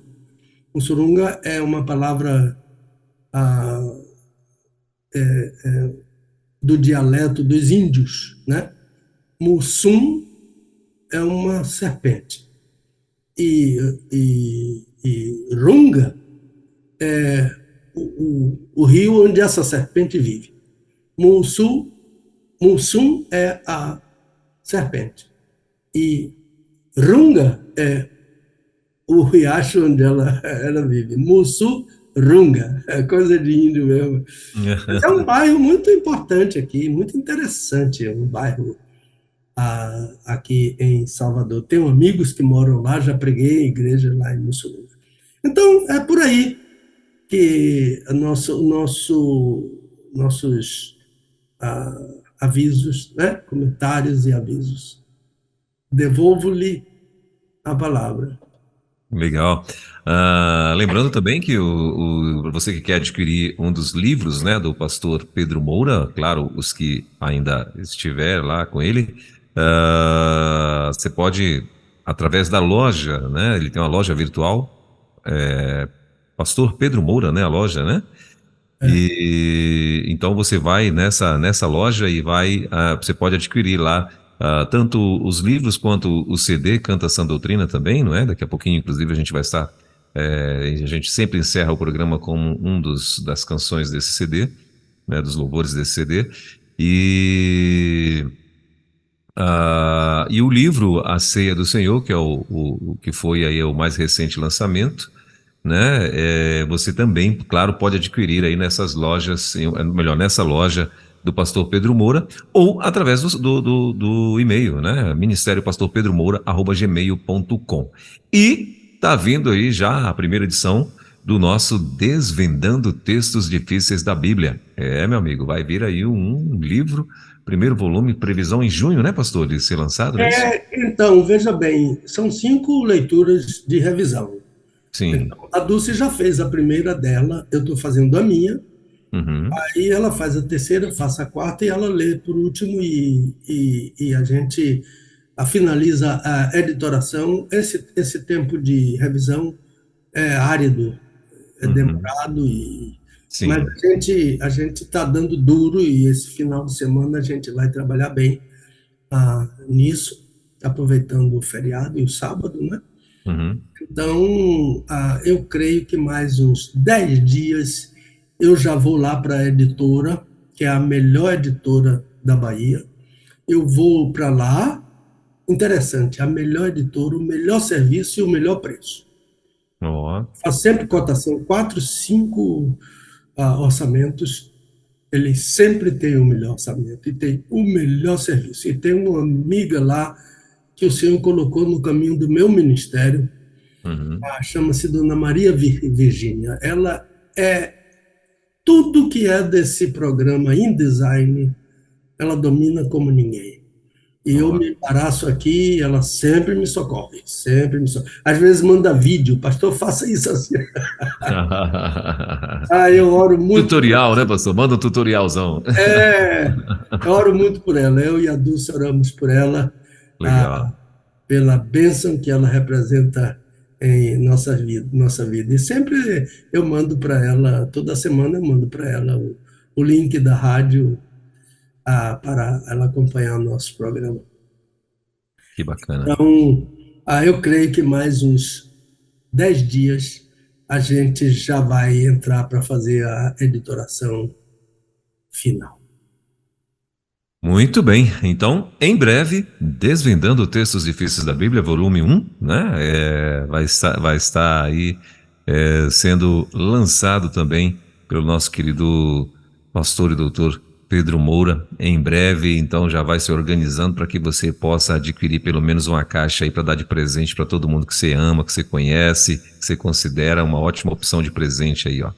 Mussurunga é uma palavra do dialeto dos índios, né? Mussum é uma serpente. E Runga é o rio onde essa serpente vive. Mussum é a serpente. E Runga é o riacho onde ela vive. Mussurunga, é coisa de índio mesmo. Mas é um bairro muito importante aqui, muito interessante. É um bairro aqui em Salvador. Tenho amigos que moram lá, já preguei em igreja lá em Mussurunga. Então, é por aí que nossos avisos, né? Comentários e avisos. Devolvo-lhe a palavra. Legal. Lembrando também que você que quer adquirir um dos livros, né, do pastor Pedro Moura, claro, os que ainda estiver lá com ele, você pode, através da loja, né, ele tem uma loja virtual, Pastor Pedro Moura, né, a loja, né? É. E então você vai nessa loja e você pode adquirir lá tanto os livros quanto o CD Canta Sã Doutrina também, não é? Daqui a pouquinho, inclusive, a gente vai estar. A gente sempre encerra o programa com das canções desse CD, né, dos louvores desse CD. E o livro A Ceia do Senhor, que é o que foi aí o mais recente lançamento, né? Você também, claro, pode adquirir aí nessas lojas, melhor, nessa loja do Pastor Pedro Moura, ou através do e-mail, né? ministériopastorpedromoura@gmail.com. E tá vindo aí já a primeira edição do nosso Desvendando Textos Difíceis da Bíblia. Meu amigo, vai vir aí um livro, primeiro volume, previsão em junho, né, pastor, de ser lançado, não é isso? Então, veja bem, são 5 leituras de revisão. Sim. Então, a Dulce já fez a primeira dela, eu estou fazendo a minha, Uhum. aí ela faz a terceira, eu faço a quarta e ela lê por último e a gente finaliza a editoração. Esse tempo de revisão é árido, é Uhum. demorado, mas Sim. a gente está dando duro e esse final de semana a gente vai trabalhar bem nisso, aproveitando o feriado e o sábado, né? Uhum. Então, eu creio que mais uns 10 dias eu já vou lá para a editora, que é a melhor editora da Bahia. Eu vou para lá, interessante, a melhor editora, o melhor serviço e o melhor preço. Ó, Faz sempre cotação, 4, 5 orçamentos, ele sempre tem o melhor orçamento e tem o melhor serviço. E tem uma amiga lá que o Senhor colocou no caminho do meu ministério, uhum. chama-se Dona Maria Virgínia. Ela é tudo que é desse programa InDesign, ela domina como ninguém. E eu Ó. me embaraço aqui, ela sempre me socorre, sempre me socorre. Às vezes manda vídeo, pastor, faça isso assim. Eu oro muito por Tutorial, né, pastor? Manda um tutorialzão. é, eu oro muito por ela. Eu e a Dulce oramos por ela, Legal. pela bênção que ela representa em nossa vida. E sempre eu mando para ela, toda semana eu mando para ela o link da rádio para ela acompanhar o nosso programa. Que bacana. Então, eu creio que mais uns 10 dias a gente já vai entrar para fazer a editoração final. Muito bem. Então, em breve, Desvendando Textos Difíceis da Bíblia, volume um, né? Vai estar aí sendo lançado também pelo nosso querido pastor e doutor Pedro Moura. Em breve, então, já vai se organizando para que você possa adquirir pelo menos uma caixa aí para dar de presente para todo mundo que você ama, que você conhece, que você considera uma ótima opção de presente aí, ó.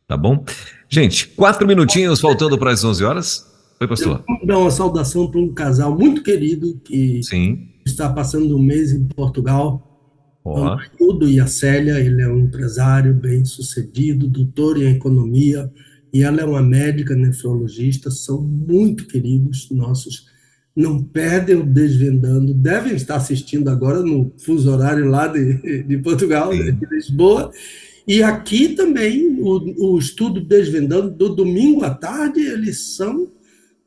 Tá bom? Gente, 4 minutinhos faltando para as 11 horas. Oi, Eu pastor. vou dar uma saudação para um casal muito querido que Sim. está passando um mês em Portugal, o Ó. Maildo e a Célia. Ele é um empresário bem-sucedido, doutor em economia, e ela é uma médica nefrologista. São muito queridos nossos. Não perdem o Desvendando. Devem estar assistindo agora no fuso horário lá de Portugal, de Sim. Lisboa. E aqui também, o estudo Desvendando, do domingo à tarde, eles são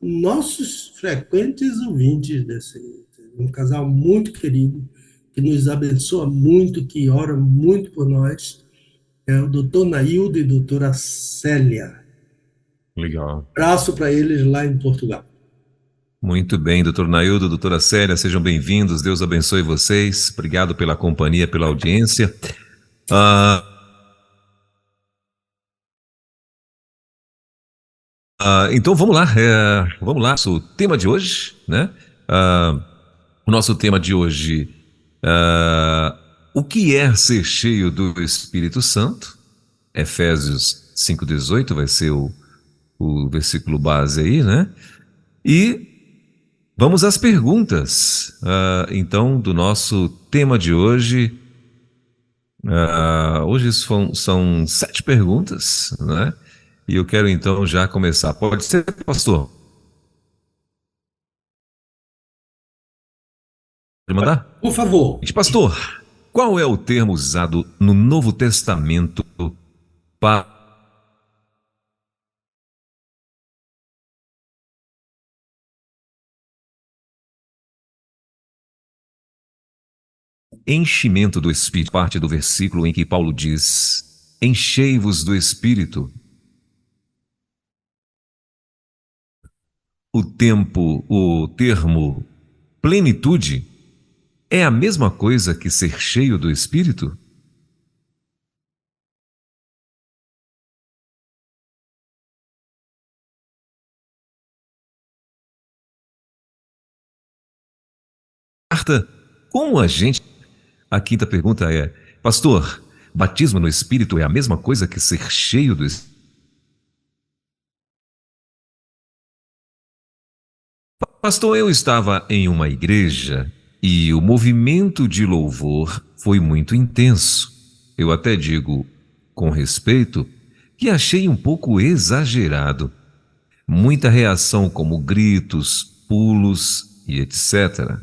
nossos frequentes ouvintes um casal muito querido, que nos abençoa muito, que ora muito por nós, é o doutor Naildo e a doutora Célia. Legal. Abraço para eles lá em Portugal. Muito bem, doutor Naildo, doutora Célia, sejam bem-vindos. Deus abençoe vocês. Obrigado pela companhia, pela audiência. Ah, então vamos lá. Vamos lá. O tema de hoje, né? Ah, o nosso tema de hoje, o que é ser cheio do Espírito Santo? Efésios 5,18 vai ser o versículo base aí, né? E vamos às perguntas, então, do nosso tema de hoje. Hoje são 7 perguntas, né? E eu quero então já começar. Pode ser, pastor? Pode mandar? Por favor. Pastor, qual é o termo usado no Novo Testamento para enchimento do Espírito? Parte do versículo em que Paulo diz: enchei-vos do Espírito. O termo plenitude é a mesma coisa que ser cheio do Espírito? Marta, como a gente. A quinta pergunta é: pastor, batismo no Espírito é a mesma coisa que ser cheio do Espírito? Pastor, eu estava em uma igreja e o movimento de louvor foi muito intenso. Eu até digo, com respeito, que achei um pouco exagerado. Muita reação, como gritos, pulos e etc.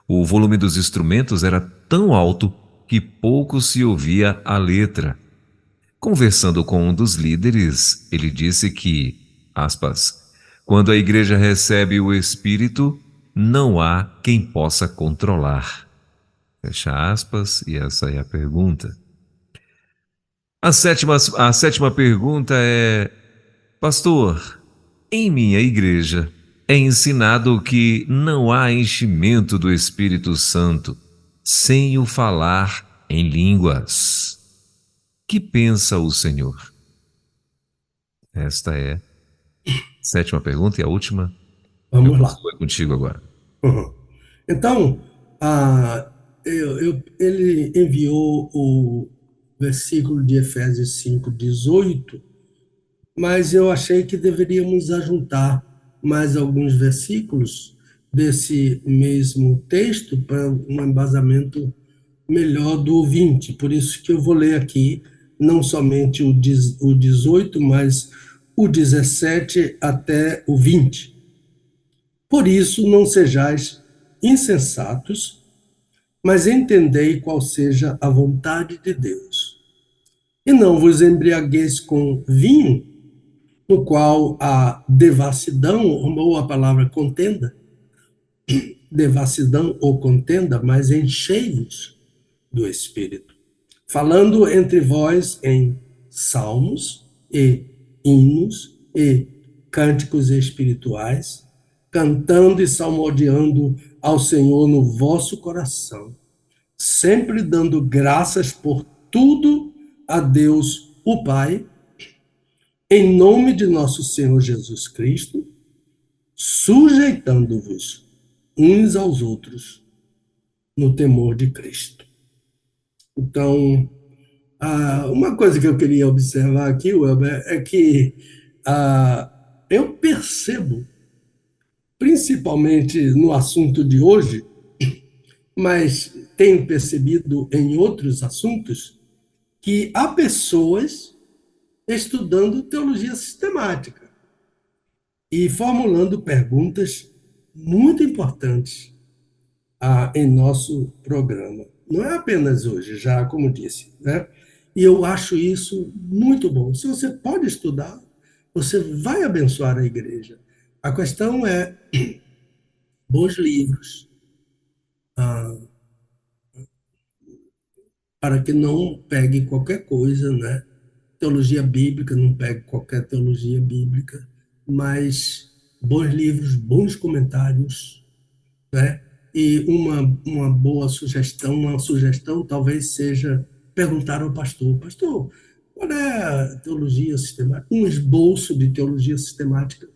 O volume dos instrumentos era tão alto que pouco se ouvia a letra. Conversando com um dos líderes, ele disse que, aspas, quando a igreja recebe o Espírito, não há quem possa controlar. Fecha aspas, e essa é a pergunta. A sétima pergunta é: Pastor, em minha igreja é ensinado que não há enchimento do Espírito Santo sem o falar em línguas. Que pensa o Senhor? Esta é a sétima pergunta e a última. Vamos lá. É contigo agora. Uhum. Então, ele enviou o versículo de Efésios 5:18, mas eu achei que deveríamos ajuntar mais alguns versículos desse mesmo texto para um embasamento melhor do ouvinte. Por isso que eu vou ler aqui não somente o 18, mas o 17 até o 20. Por isso, não sejais insensatos, mas entendei qual seja a vontade de Deus. E não vos embriagueis com vinho, no qual há devassidão, ou a palavra contenda, devassidão ou contenda, mas enchei-vos do Espírito, falando entre vós em salmos e hinos e cânticos espirituais, cantando e salmodiando ao Senhor no vosso coração, sempre dando graças por tudo a Deus, o Pai, em nome de nosso Senhor Jesus Cristo, sujeitando-vos uns aos outros no temor de Cristo. Então, uma coisa que eu queria observar aqui, Welber, é que eu percebo, principalmente no assunto de hoje, mas tenho percebido em outros assuntos, que há pessoas estudando teologia sistemática e formulando perguntas muito importantes em nosso programa. Não é apenas hoje, já como disse, né? E eu acho isso muito bom. Se você pode estudar, você vai abençoar a igreja. A questão é bons livros, para que não pegue qualquer coisa, né? Teologia bíblica, não pegue qualquer teologia bíblica, mas bons livros, bons comentários, né? E uma boa sugestão, uma sugestão talvez seja perguntar ao pastor: pastor, qual é a teologia sistemática? Um esboço de teologia sistemática.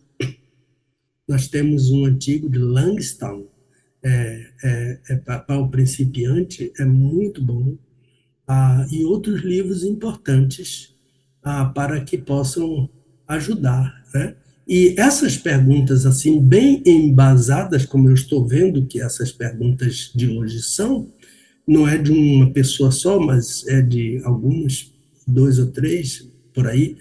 Nós temos um antigo de Langston, para o principiante, é muito bom, e outros livros importantes para que possam ajudar, né? E essas perguntas, assim, bem embasadas, como eu estou vendo que essas perguntas de hoje são, não é de uma pessoa só, mas é de alguns, dois ou três, por aí,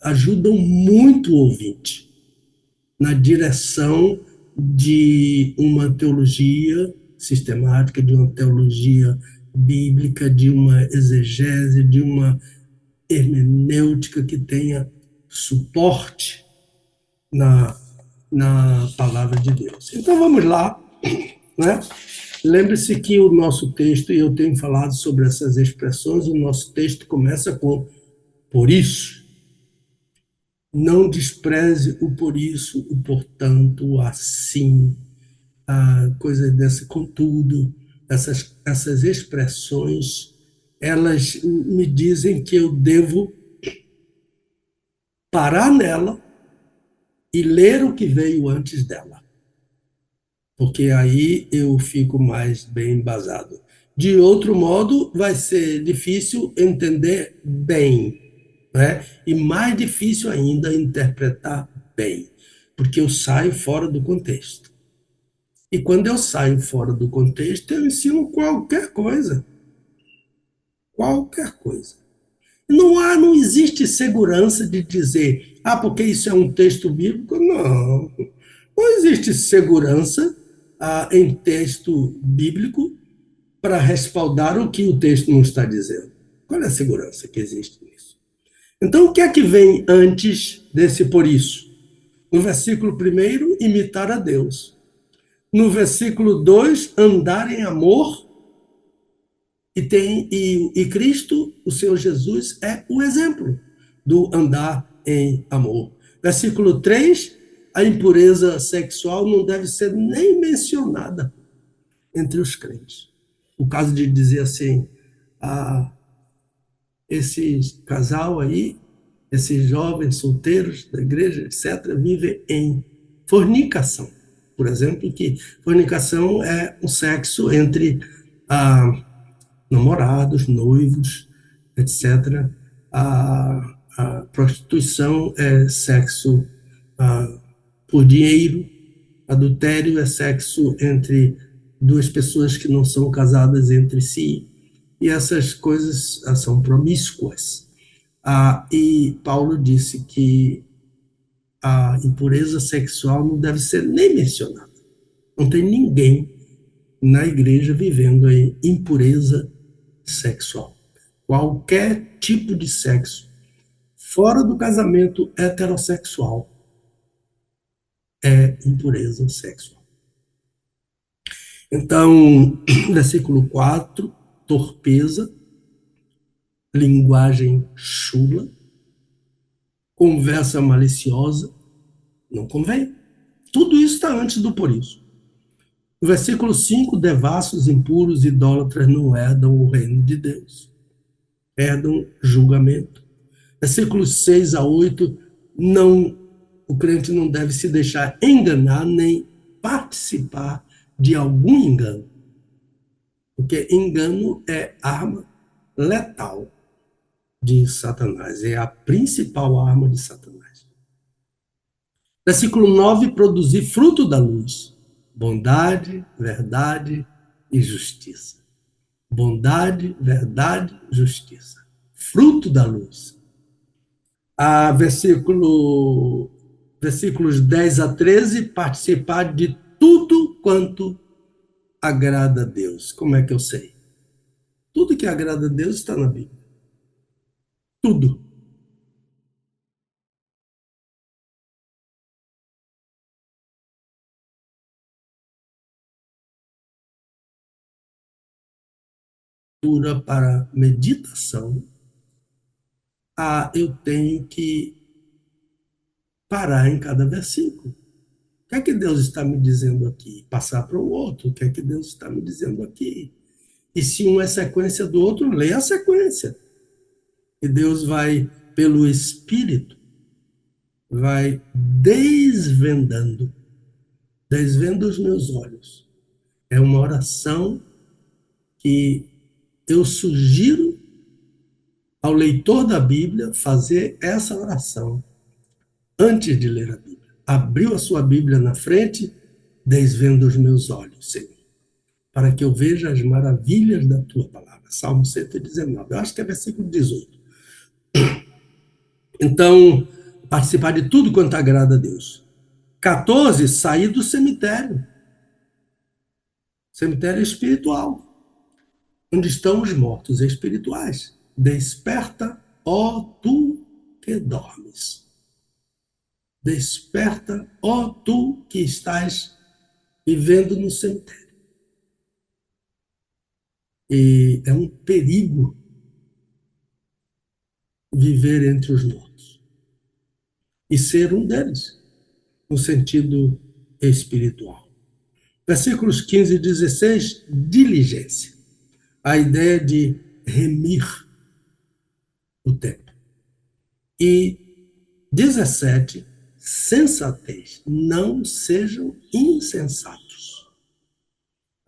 ajudam muito o ouvinte na direção de uma teologia sistemática, de uma teologia bíblica, de uma exegese, de uma hermenêutica que tenha suporte na palavra de Deus. Então vamos lá, né? Lembre-se que o nosso texto, e eu tenho falado sobre essas expressões, o nosso texto começa com por isso. Não despreze o por isso, o portanto, o assim, coisa dessa, contudo, essas expressões, elas me dizem que eu devo parar nela e ler o que veio antes dela, porque aí eu fico mais bem embasado. De outro modo, vai ser difícil entender bem, né? E mais difícil ainda interpretar bem, porque eu saio fora do contexto. E quando eu saio fora do contexto, eu ensino qualquer coisa. Qualquer coisa. Não existe segurança de dizer, porque isso é um texto bíblico. Não. Não existe segurança em texto bíblico para respaldar o que o texto não está dizendo. Qual é a segurança que existe nisso? Então, o que é que vem antes desse por isso? No versículo 1, imitar a Deus. No versículo 2, andar em amor. E Cristo, o Senhor Jesus, é o exemplo do andar em amor. Versículo 3, a impureza sexual não deve ser nem mencionada entre os crentes. O caso de dizer assim, esse casal aí, esses jovens solteiros da igreja, etc., vivem em fornicação. Por exemplo, que fornicação é o sexo entre namorados, noivos, etc. A prostituição é sexo por dinheiro, adultério é sexo entre duas pessoas que não são casadas entre si, e essas coisas são promíscuas. E Paulo disse que a impureza sexual não deve ser nem mencionada. Não tem ninguém na igreja vivendo em impureza sexual. Qualquer tipo de sexo fora do casamento heterossexual é impureza sexual. Então, versículo 4, torpeza, linguagem chula, conversa maliciosa, não convém. Tudo isso está antes do por isso. No versículo 5, devassos, impuros, idólatras não herdam o reino de Deus. Herdam julgamento. Versículos 6 a 8, o crente não deve se deixar enganar nem participar de algum engano. Porque engano é arma letal de Satanás, é a principal arma de Satanás. Versículo 9, produzir fruto da luz, bondade, verdade e justiça. Bondade, verdade, justiça. Fruto da luz. Versículos 10 a 13, participar de tudo quanto agrada a Deus. Como é que eu sei? Tudo que agrada a Deus está na Bíblia. Tudo. Para meditação, eu tenho que parar em cada versículo. O que é que Deus está me dizendo aqui? Passar para o outro. O que é que Deus está me dizendo aqui? E se um é sequência do outro, lê a sequência. E Deus vai, pelo Espírito, vai desvenda os meus olhos. É uma oração que eu sugiro ao leitor da Bíblia fazer essa oração antes de ler a Bíblia. Abriu a sua Bíblia na frente, desvenda os meus olhos, Senhor, para que eu veja as maravilhas da tua palavra. Salmo 119, eu acho que é versículo 18. Então, participar de tudo quanto agrada a Deus. 14, sair do cemitério. Cemitério espiritual, onde estão os mortos espirituais. Desperta, ó tu que dormes. Desperta, ó tu que estás vivendo no cemitério. E é um perigo viver entre os mortos. E ser um deles, no sentido espiritual. Versículos 15 e 16, diligência. A ideia de remir o tempo. E 17, sensatez. Não sejam insensatos.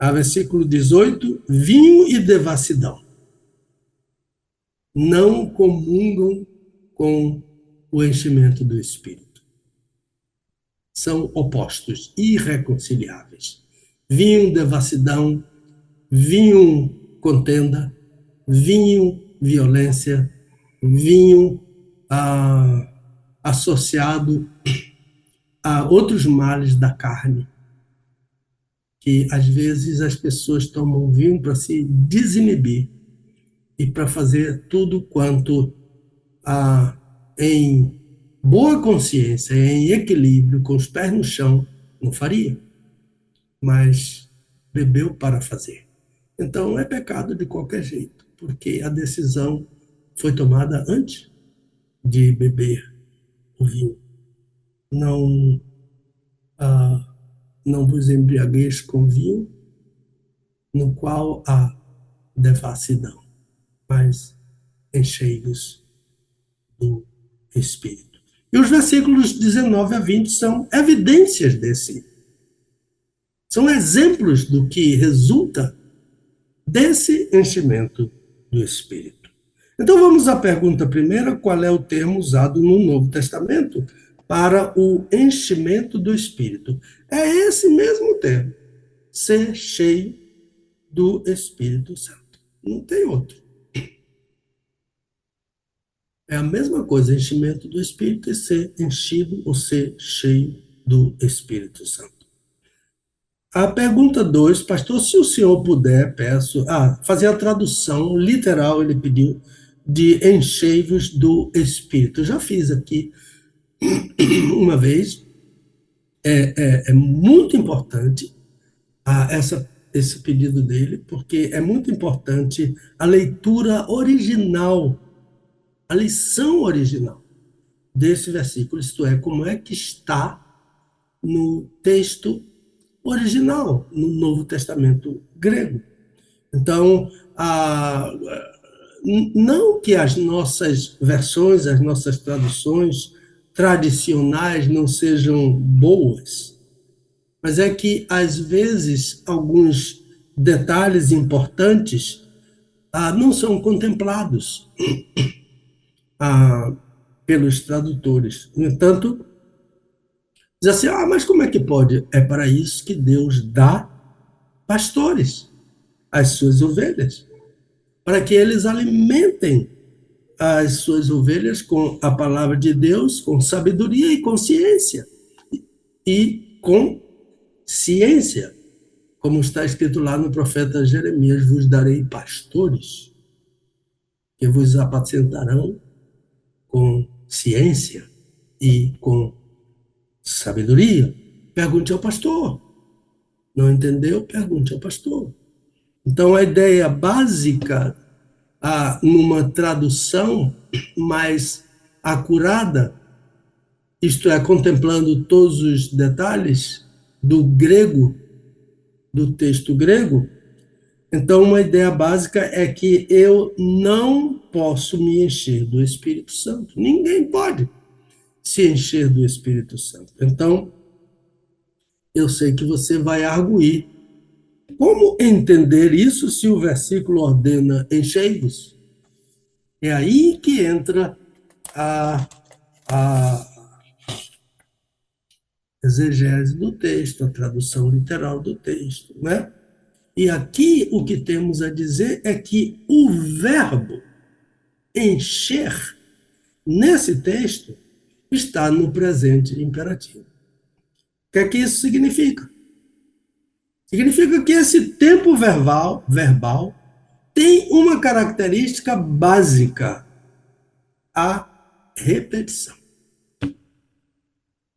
Versículo 18: vinho e devassidão não comungam com o enchimento do Espírito. São opostos, irreconciliáveis. Vinho, devassidão, vinho, contenda, vinho, violência, vinho associado a outros males da carne, que às vezes as pessoas tomam vinho para se desinibir e para fazer tudo quanto em boa consciência, em equilíbrio, com os pés no chão, não faria, mas bebeu para fazer. Então é pecado de qualquer jeito, porque a decisão foi tomada antes de beber o vinho. Não, não vos embriagueis com vinho, no qual há devassidão, mas enchei-vos do Espírito. E os versículos 19 a 20 são evidências desse. São exemplos do que resulta desse enchimento do Espírito. Então vamos à pergunta primeira: qual é o termo usado no Novo Testamento para o enchimento do Espírito? É esse mesmo termo, ser cheio do Espírito Santo. Não tem outro. É a mesma coisa, enchimento do Espírito e ser enchido ou ser cheio do Espírito Santo. A pergunta 2, pastor, se o senhor puder, peço, fazer a tradução literal, ele pediu, de enchei-vos do Espírito. Eu já fiz aqui uma vez. É muito importante esse pedido dele, porque é muito importante a leitura original, a lição original desse versículo, isto é, como é que está no texto original, no Novo Testamento grego. Então, não que as nossas versões, as nossas traduções tradicionais não sejam boas, mas é que, às vezes, alguns detalhes importantes não são contemplados pelos tradutores. No entanto, diz assim, mas como é que pode? É para isso que Deus dá pastores às suas ovelhas, para que eles alimentem as suas ovelhas com a palavra de Deus, com sabedoria e consciência, e com ciência, como está escrito lá no profeta Jeremias: vos darei pastores que vos apacentarão com ciência e com sabedoria. Pergunte ao pastor. Não entendeu? Pergunte ao pastor. Então, a ideia básica, numa tradução mais acurada, isto é, contemplando todos os detalhes do grego, do texto grego, então uma ideia básica é que eu não posso me encher do Espírito Santo. Ninguém pode se encher do Espírito Santo. Então, eu sei que você vai arguir. Como entender isso se o versículo ordena enchei-vos? É aí que entra a exegese do texto, a tradução literal do texto, né? E aqui o que temos a dizer é que o verbo encher, nesse texto, está no presente imperativo. O que é que isso significa? Significa que esse tempo verbal tem uma característica básica: a repetição.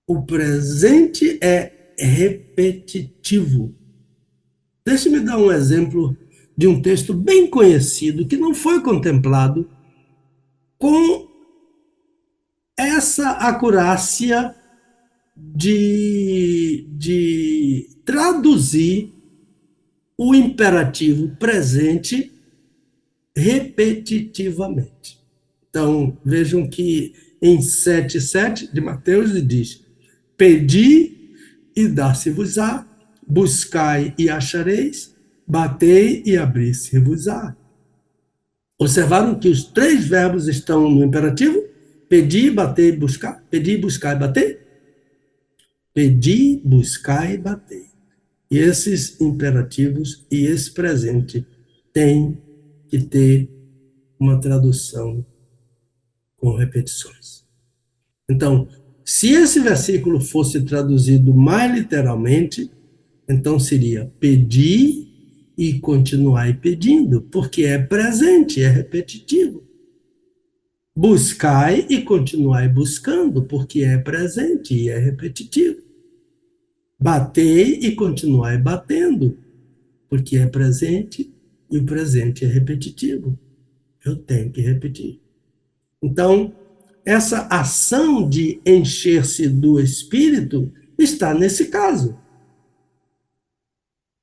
O presente é repetitivo. Deixe-me dar um exemplo de um texto bem conhecido que não foi contemplado com essa acurácia de traduzir o imperativo presente repetitivamente. Então, vejam que em 7:7 de Mateus ele diz: pedi e dar-se-vos-á, buscai e achareis, batei e abrir-se-vos-á. Observaram que os três verbos estão no imperativo? Pedir, bater e buscar. Pedir, buscar e bater. Pedir, buscar e bater. E esses imperativos e esse presente têm que ter uma tradução com repetições. Então, se esse versículo fosse traduzido mais literalmente, então seria pedir e continuar pedindo, porque é presente, é repetitivo. Buscai e continuai buscando, porque é presente e é repetitivo. Batei e continuai batendo, porque é presente e o presente é repetitivo. Eu tenho que repetir. Então, essa ação de encher-se do Espírito está nesse caso.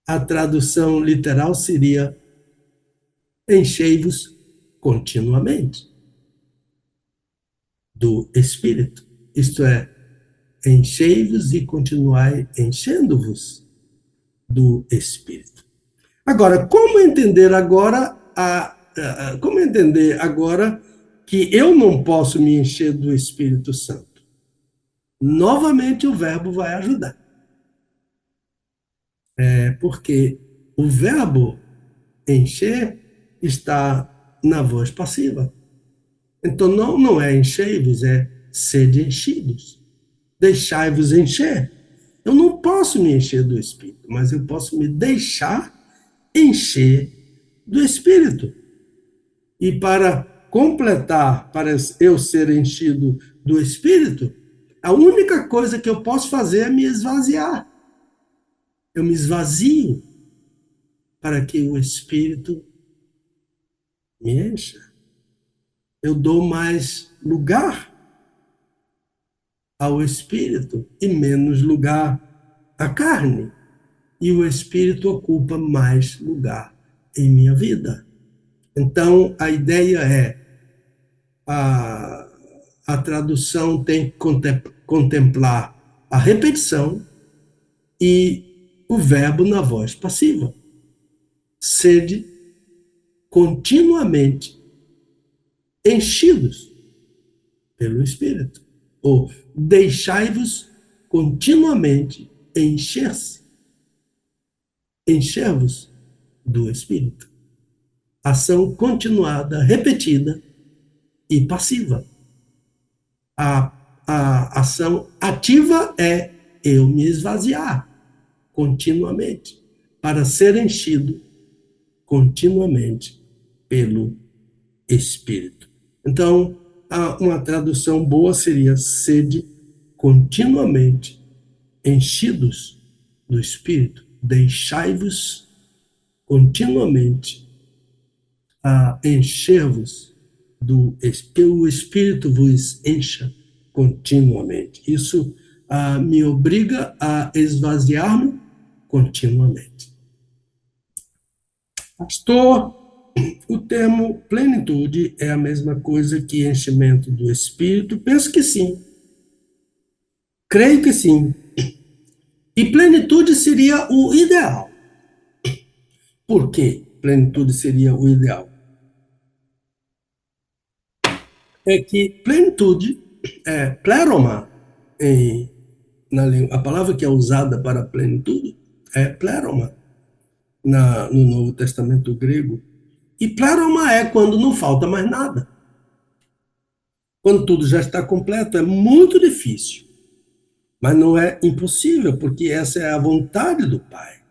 A tradução literal seria enchei-vos continuamente do Espírito. Isto é, enchei-vos e continuai enchendo-vos do Espírito. Agora, como entender agora que eu não posso me encher do Espírito Santo? Novamente o verbo vai ajudar. Porque o verbo encher está na voz passiva. Então não é enchei-vos, é sede enchidos. Deixai-vos encher. Eu não posso me encher do Espírito, mas eu posso me deixar encher do Espírito. E para completar, para eu ser enchido do Espírito, a única coisa que eu posso fazer é me esvaziar. Eu me esvazio para que o Espírito me encha. Eu dou mais lugar ao Espírito e menos lugar à carne. E o Espírito ocupa mais lugar em minha vida. Então, a ideia é a tradução tem que contemplar a repetição e o verbo na voz passiva. Sede continuamente enchidos pelo Espírito. Ou deixai-vos continuamente encher-se. Encher-vos do Espírito. Ação continuada, repetida e passiva. A ação ativa é eu me esvaziar continuamente, para ser enchido continuamente pelo Espírito. Então, uma tradução boa seria sede continuamente enchidos do Espírito. Deixai-vos continuamente encher-vos que o Espírito vos encha continuamente. Isso me obriga a esvaziar-me continuamente. Pastor, o termo plenitude é a mesma coisa que enchimento do Espírito? Penso que sim. Creio que sim. E plenitude seria o ideal. Por que plenitude seria o ideal? É que plenitude é pleroma, a palavra que é usada para plenitude é pleroma no Novo Testamento grego. E pleroma é quando não falta mais nada. Quando tudo já está completo, é muito difícil. Mas não é impossível, porque essa é a vontade do Pai.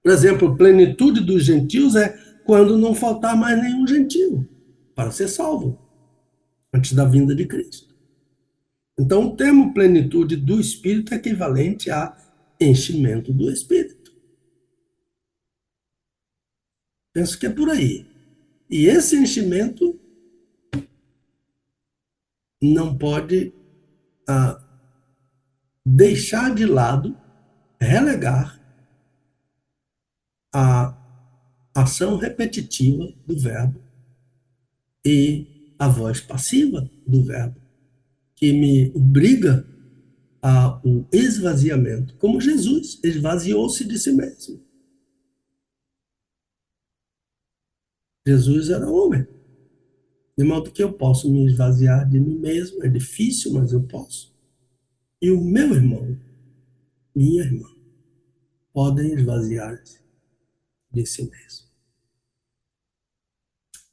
Por exemplo, plenitude dos gentios é quando não faltar mais nenhum gentio para ser salvo, antes da vinda de Cristo. Então, o termo plenitude do Espírito é equivalente a enchimento do Espírito. Penso que é por aí. E esse enchimento não pode deixar de lado, relegar a ação repetitiva do verbo e a voz passiva do verbo, que me obriga ao esvaziamento, como Jesus esvaziou-se de si mesmo. Jesus era homem. De modo que eu posso me esvaziar de mim mesmo. É difícil, mas eu posso. E o meu irmão, minha irmã, podem esvaziar-se de si mesmo,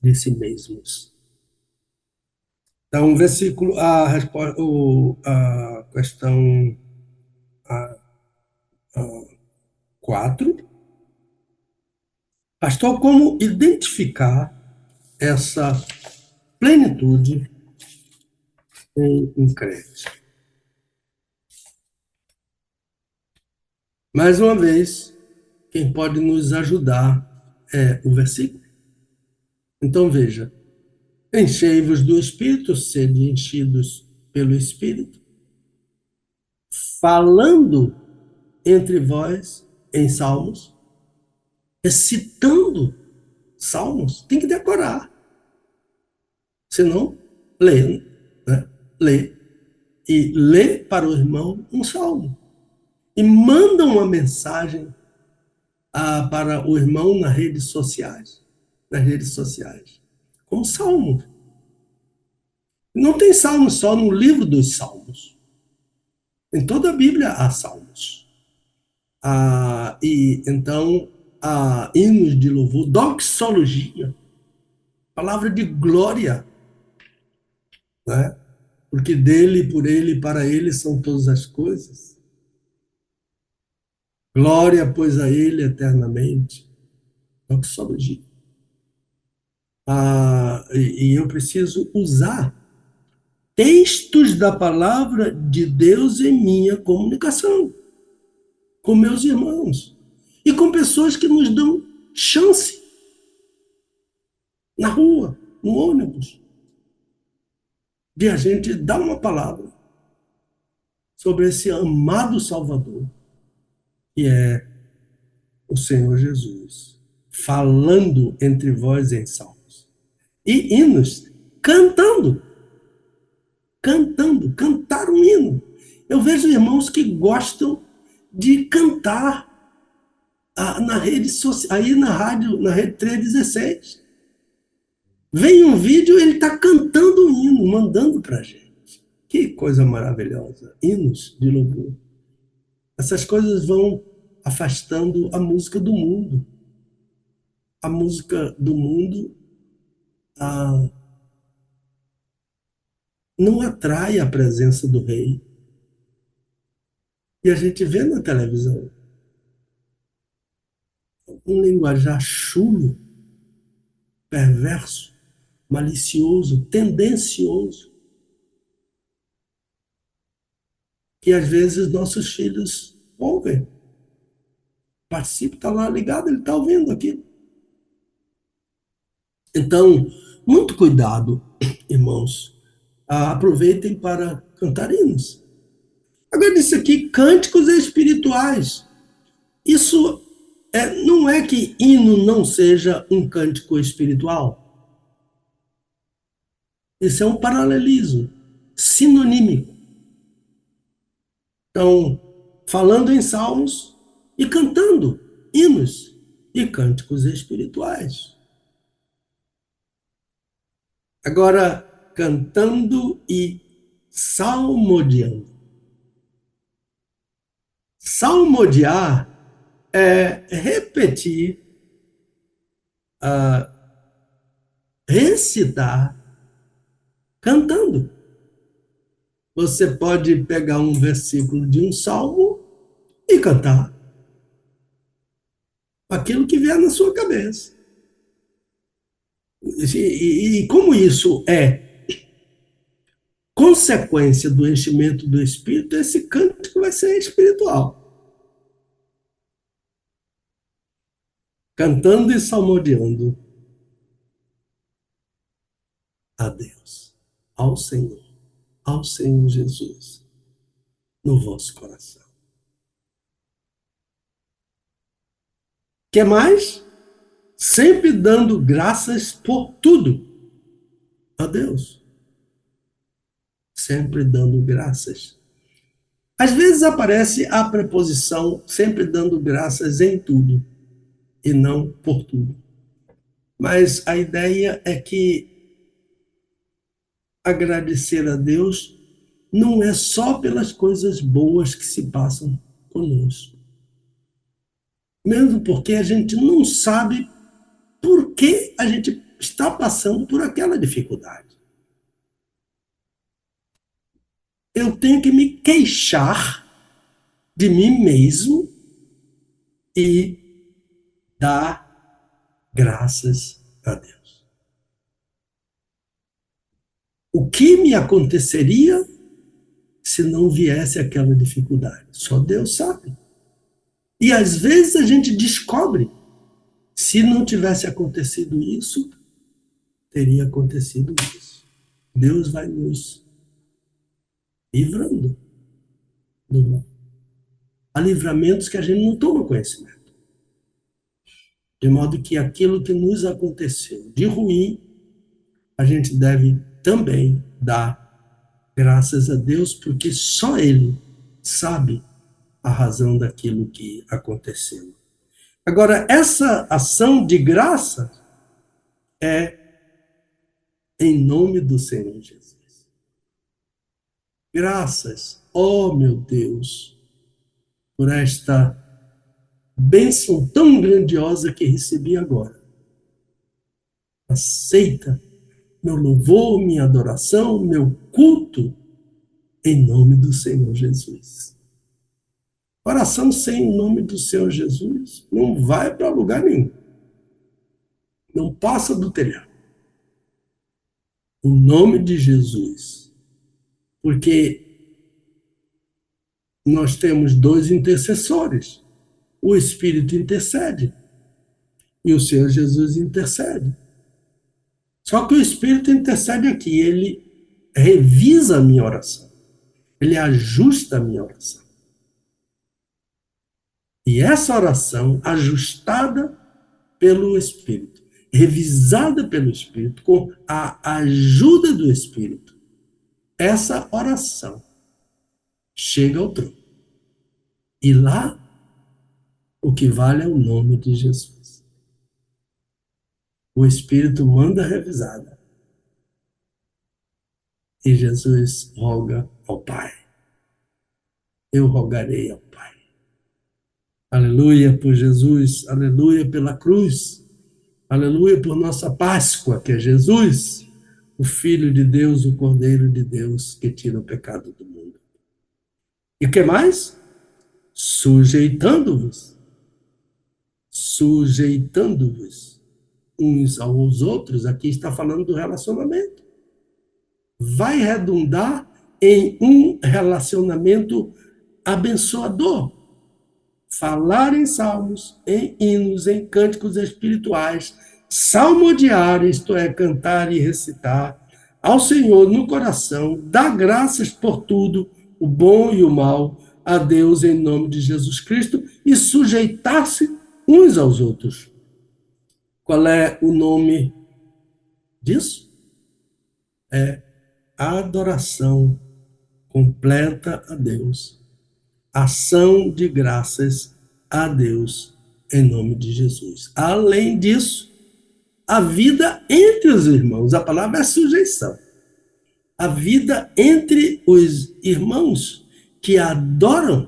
de si mesmos. Então, o versículo, a, resposta, a questão a, a 4. Pastor, como identificar essa plenitude em um crente? Mais uma vez, quem pode nos ajudar é o versículo. Então veja: enchei-vos do Espírito, sede enchidos pelo Espírito, falando entre vós em salmos, recitando salmos, tem que decorar. Senão, lê, né? Lê. E lê para o irmão um salmo. E manda uma mensagem para o irmão nas redes sociais. Nas redes sociais. Com salmo. Não tem salmo só no livro dos salmos. Em toda a Bíblia há salmos. E então, hinos de louvor, doxologia, palavra de glória, né? Porque dele, por ele e para ele são todas as coisas. Glória, pois, a ele eternamente. Doxologia. E eu preciso usar textos da palavra de Deus em minha comunicação, com meus irmãos e com pessoas que nos dão chance na rua, no ônibus, de a gente dar uma palavra sobre esse amado Salvador, que é o Senhor Jesus, falando entre vós em salmos e hinos, cantar um hino. Eu vejo irmãos que gostam de cantar na rede social, aí na rádio, na rede 316. Vem um vídeo, ele está cantando um hino, mandando para a gente. Que coisa maravilhosa. Hinos de louvor. Essas coisas vão afastando a música do mundo. A música do mundo não atrai a presença do rei. E a gente vê na televisão um linguajar chulo, perverso, malicioso, tendencioso, que às vezes nossos filhos ouvem. Participa, está lá ligado, ele está ouvindo aqui. Então, muito cuidado, irmãos. Aproveitem para cantar hinos. Agora, disse aqui, cânticos espirituais. Isso não é que hino não seja um cântico espiritual. Esse é um paralelismo sinonímico. Então, falando em salmos e cantando hinos e cânticos espirituais. Agora, cantando e salmodiando. Salmodiar é repetir, recitar, cantando. Você pode pegar um versículo de um salmo e cantar aquilo que vier na sua cabeça. E como isso é consequência do enchimento do Espírito, esse cântico vai ser espiritual. Cantando e salmodiando a Deus, ao Senhor Jesus, no vosso coração. Que mais? Sempre dando graças por tudo a Deus. Sempre dando graças. Às vezes aparece a preposição sempre dando graças em tudo, e não por tudo. Mas a ideia é que agradecer a Deus não é só pelas coisas boas que se passam conosco. Mesmo porque a gente não sabe por que a gente está passando por aquela dificuldade. Eu tenho que me queixar de mim mesmo e dar graças a Deus. O que me aconteceria se não viesse aquela dificuldade? Só Deus sabe. E às vezes a gente descobre, se não tivesse acontecido isso, teria acontecido isso. Deus vai nos livrando do mal. Há livramentos que a gente não toma conhecimento. De modo que aquilo que nos aconteceu de ruim, a gente deve também dar graças a Deus, porque só Ele sabe a razão daquilo que aconteceu. Agora, essa ação de graça é em nome do Senhor Jesus. Graças, oh meu Deus, por esta bênção tão grandiosa que recebi agora. Aceita meu louvor, minha adoração, meu culto, em nome do Senhor Jesus. Oração sem o nome do Senhor Jesus não vai para lugar nenhum. Não passa do telhado. O nome de Jesus. Porque nós temos dois intercessores. O Espírito intercede e o Senhor Jesus intercede. Só que o Espírito intercede aqui, ele revisa a minha oração. Ele ajusta a minha oração. E essa oração, ajustada pelo Espírito, revisada pelo Espírito, com a ajuda do Espírito, essa oração chega ao trono. E lá, o que vale é o nome de Jesus. O Espírito manda a revisada. E Jesus roga ao Pai. Eu rogarei ao Pai. Aleluia por Jesus, aleluia pela cruz, aleluia por nossa Páscoa, que é Jesus, o Filho de Deus, o Cordeiro de Deus, que tira o pecado do mundo. E o que mais? Sujeitando-vos uns aos outros, aqui está falando do relacionamento. Vai redundar em um relacionamento abençoador. Falar em salmos, em hinos, em cânticos espirituais, salmodiar, isto é, cantar e recitar, ao Senhor no coração, dar graças por tudo, o bom e o mal, a Deus em nome de Jesus Cristo, e sujeitar-se uns aos outros. Qual é o nome disso? É adoração completa a Deus. Ação de graças a Deus em nome de Jesus. Além disso, a vida entre os irmãos, a palavra é sujeição. A vida entre os irmãos que adoram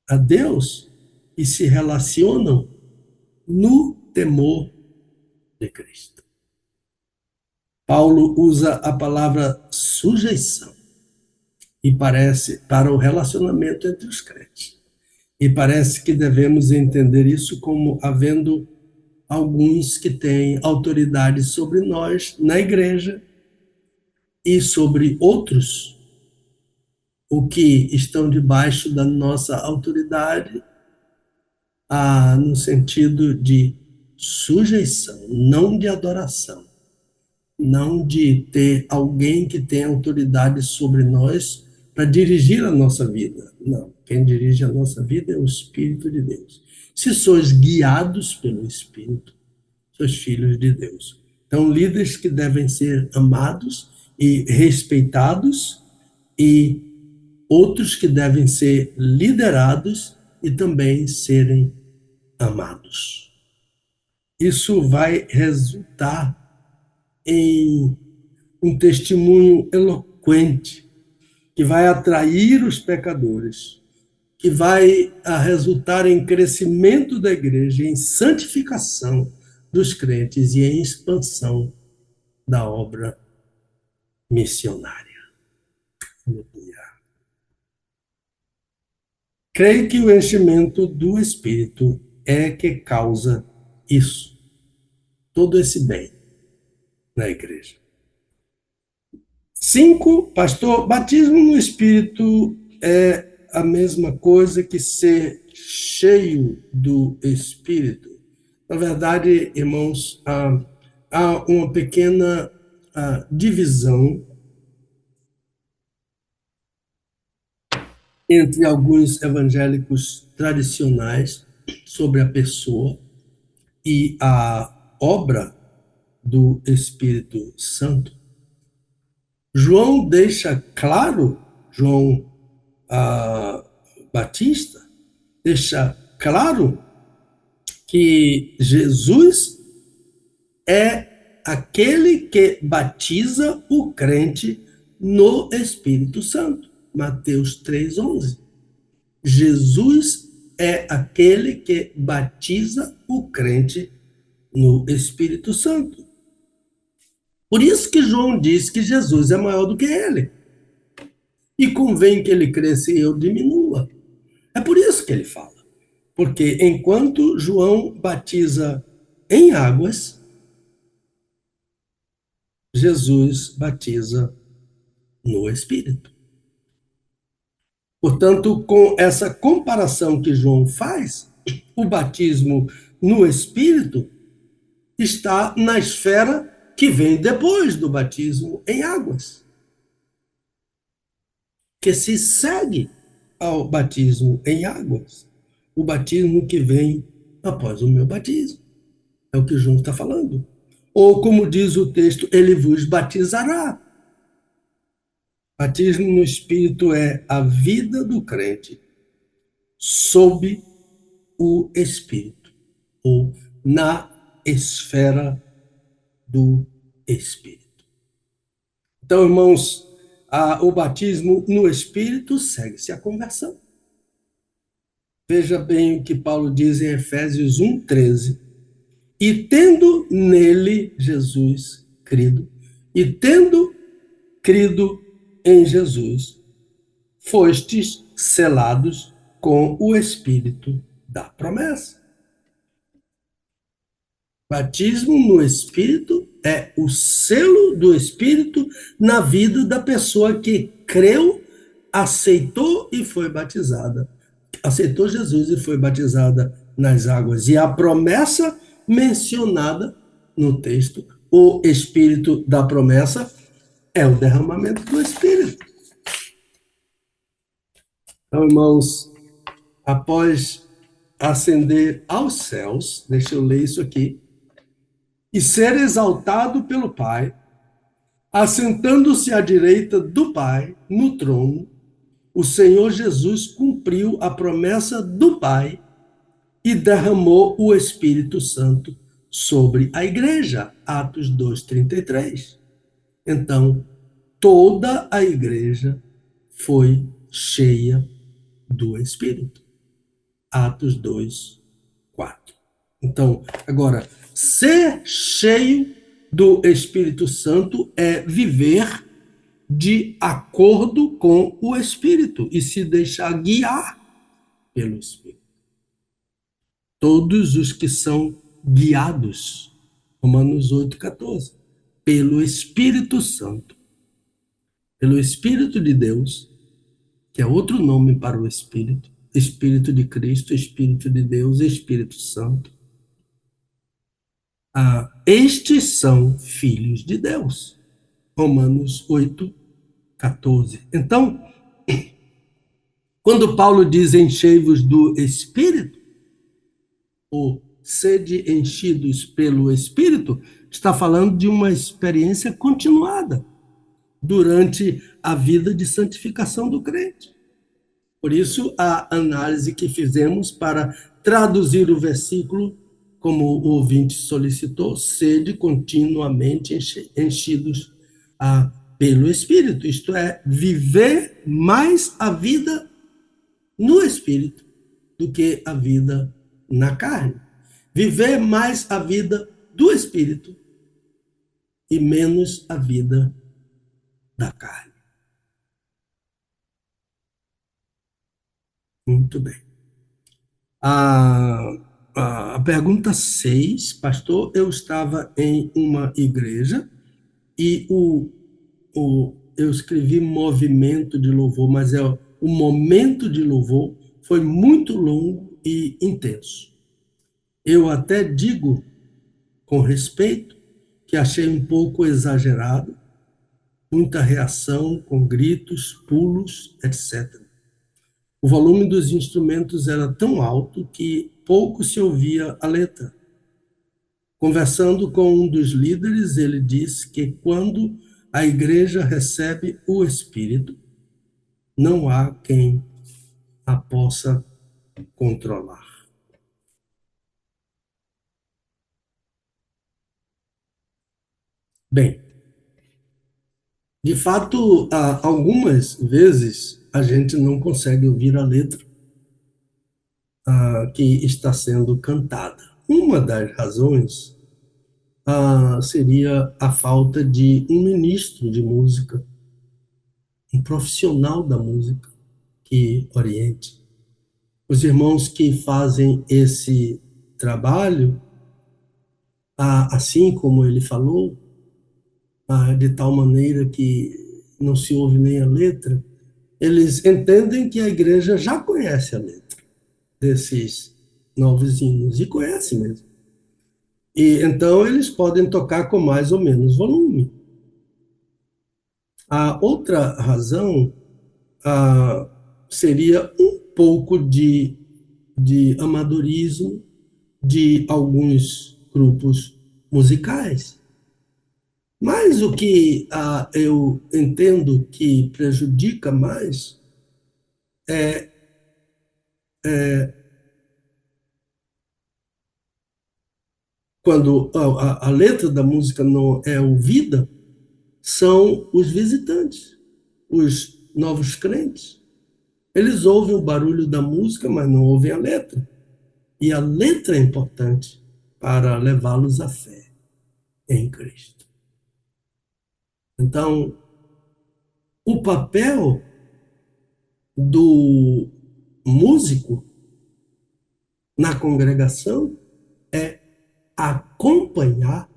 a Deus e se relacionam no temor de Cristo. Paulo usa a palavra sujeição e parece para o relacionamento entre os crentes. E parece que devemos entender isso como havendo alguns que têm autoridade sobre nós na igreja e sobre outros, o que estão debaixo da nossa autoridade, no sentido de sujeição, não de adoração, não de ter alguém que tem autoridade sobre nós para dirigir a nossa vida. Não, quem dirige a nossa vida é o Espírito de Deus. Se sois guiados pelo Espírito, sois filhos de Deus. Então, líderes que devem ser amados e respeitados, e outros que devem ser liderados e também serem amados. isso vai resultar em um testemunho eloquente, que vai atrair os pecadores, que vai resultar em crescimento da igreja, em santificação dos crentes e em expansão da obra missionária. Creio que o enchimento do Espírito é que causa isso, todo esse bem na igreja. 5, pastor, batismo no Espírito é a mesma coisa que ser cheio do Espírito. Na verdade, irmãos, há uma pequena divisão entre alguns evangélicos tradicionais sobre a pessoa e a obra do Espírito Santo. João deixa claro, João Batista, deixa claro que Jesus é aquele que batiza o crente no Espírito Santo. Mateus 3:11. Jesus é aquele que batiza o crente no Espírito Santo. Por isso que João diz que Jesus é maior do que ele. E convém que ele cresça e eu diminua. É por isso que ele fala. Porque enquanto João batiza em águas, Jesus batiza no Espírito. Portanto, com essa comparação que João faz, o batismo no Espírito está na esfera que vem depois do batismo em águas, que se segue ao batismo em águas, o batismo que vem após o meu batismo. É o que João está falando. Ou, como diz o texto, ele vos batizará. Batismo no Espírito é a vida do crente sob o Espírito, ou na esfera do Espírito. Então, irmãos, o batismo no Espírito segue-se a conversão. Veja bem o que Paulo diz em Efésios 1:13. E tendo nele, Jesus, crido, e tendo crido em Jesus, fostes selados com o Espírito da promessa. Batismo no Espírito é o selo do Espírito na vida da pessoa que creu, aceitou e foi batizada. Aceitou Jesus e foi batizada nas águas. E a promessa mencionada no texto, o Espírito da promessa, é o derramamento do Espírito. Então, irmãos, após ascender aos céus, deixa eu ler isso aqui, e ser exaltado pelo Pai, assentando-se à direita do Pai no trono, o Senhor Jesus cumpriu a promessa do Pai e derramou o Espírito Santo sobre a igreja. Atos 2:33. Então, toda a igreja foi cheia do Espírito. Atos 2:4. Então, agora, ser cheio do Espírito Santo é viver de acordo com o Espírito e se deixar guiar pelo Espírito. Todos os que são guiados, Romanos 8:14, pelo Espírito Santo, pelo Espírito de Deus, que é outro nome para o Espírito, Espírito de Cristo, Espírito de Deus, Espírito Santo. Estes são filhos de Deus. Romanos 8:14. Então, quando Paulo diz enchei-vos do Espírito, ou sede enchidos pelo Espírito, está falando de uma experiência continuada durante a vida de santificação do crente. Por isso, a análise que fizemos para traduzir o versículo como o ouvinte solicitou, sede continuamente enchidos pelo Espírito, isto é, viver mais a vida no Espírito do que a vida na carne. Viver mais a vida do Espírito e menos a vida da carne. Muito bem. A pergunta 6, pastor, eu estava em uma igreja e eu escrevi movimento de louvor, mas o momento de louvor foi muito longo e intenso. Eu até digo, com respeito, que achei um pouco exagerado, muita reação com gritos, pulos, etc. O volume dos instrumentos era tão alto que pouco se ouvia a letra. Conversando com um dos líderes, ele disse que quando a igreja recebe o Espírito, não há quem a possa controlar. Bem, de fato, algumas vezes a gente não consegue ouvir a letra que está sendo cantada. Uma das razões seria a falta de um ministro de música, um profissional da música que oriente. Os irmãos que fazem esse trabalho, assim como ele falou, de tal maneira que não se ouve nem a letra, eles entendem que a igreja já conhece a letra desses novos hinos, e conhece mesmo. E então eles podem tocar com mais ou menos volume. A outra razão seria um pouco de amadorismo de alguns grupos musicais. Mas o que eu entendo que prejudica mais é quando a letra da música não é ouvida, são os visitantes, os novos crentes. Eles ouvem o barulho da música, mas não ouvem a letra. E a letra é importante para levá-los à fé em Cristo. Então, o papel do músico na congregação é acompanhar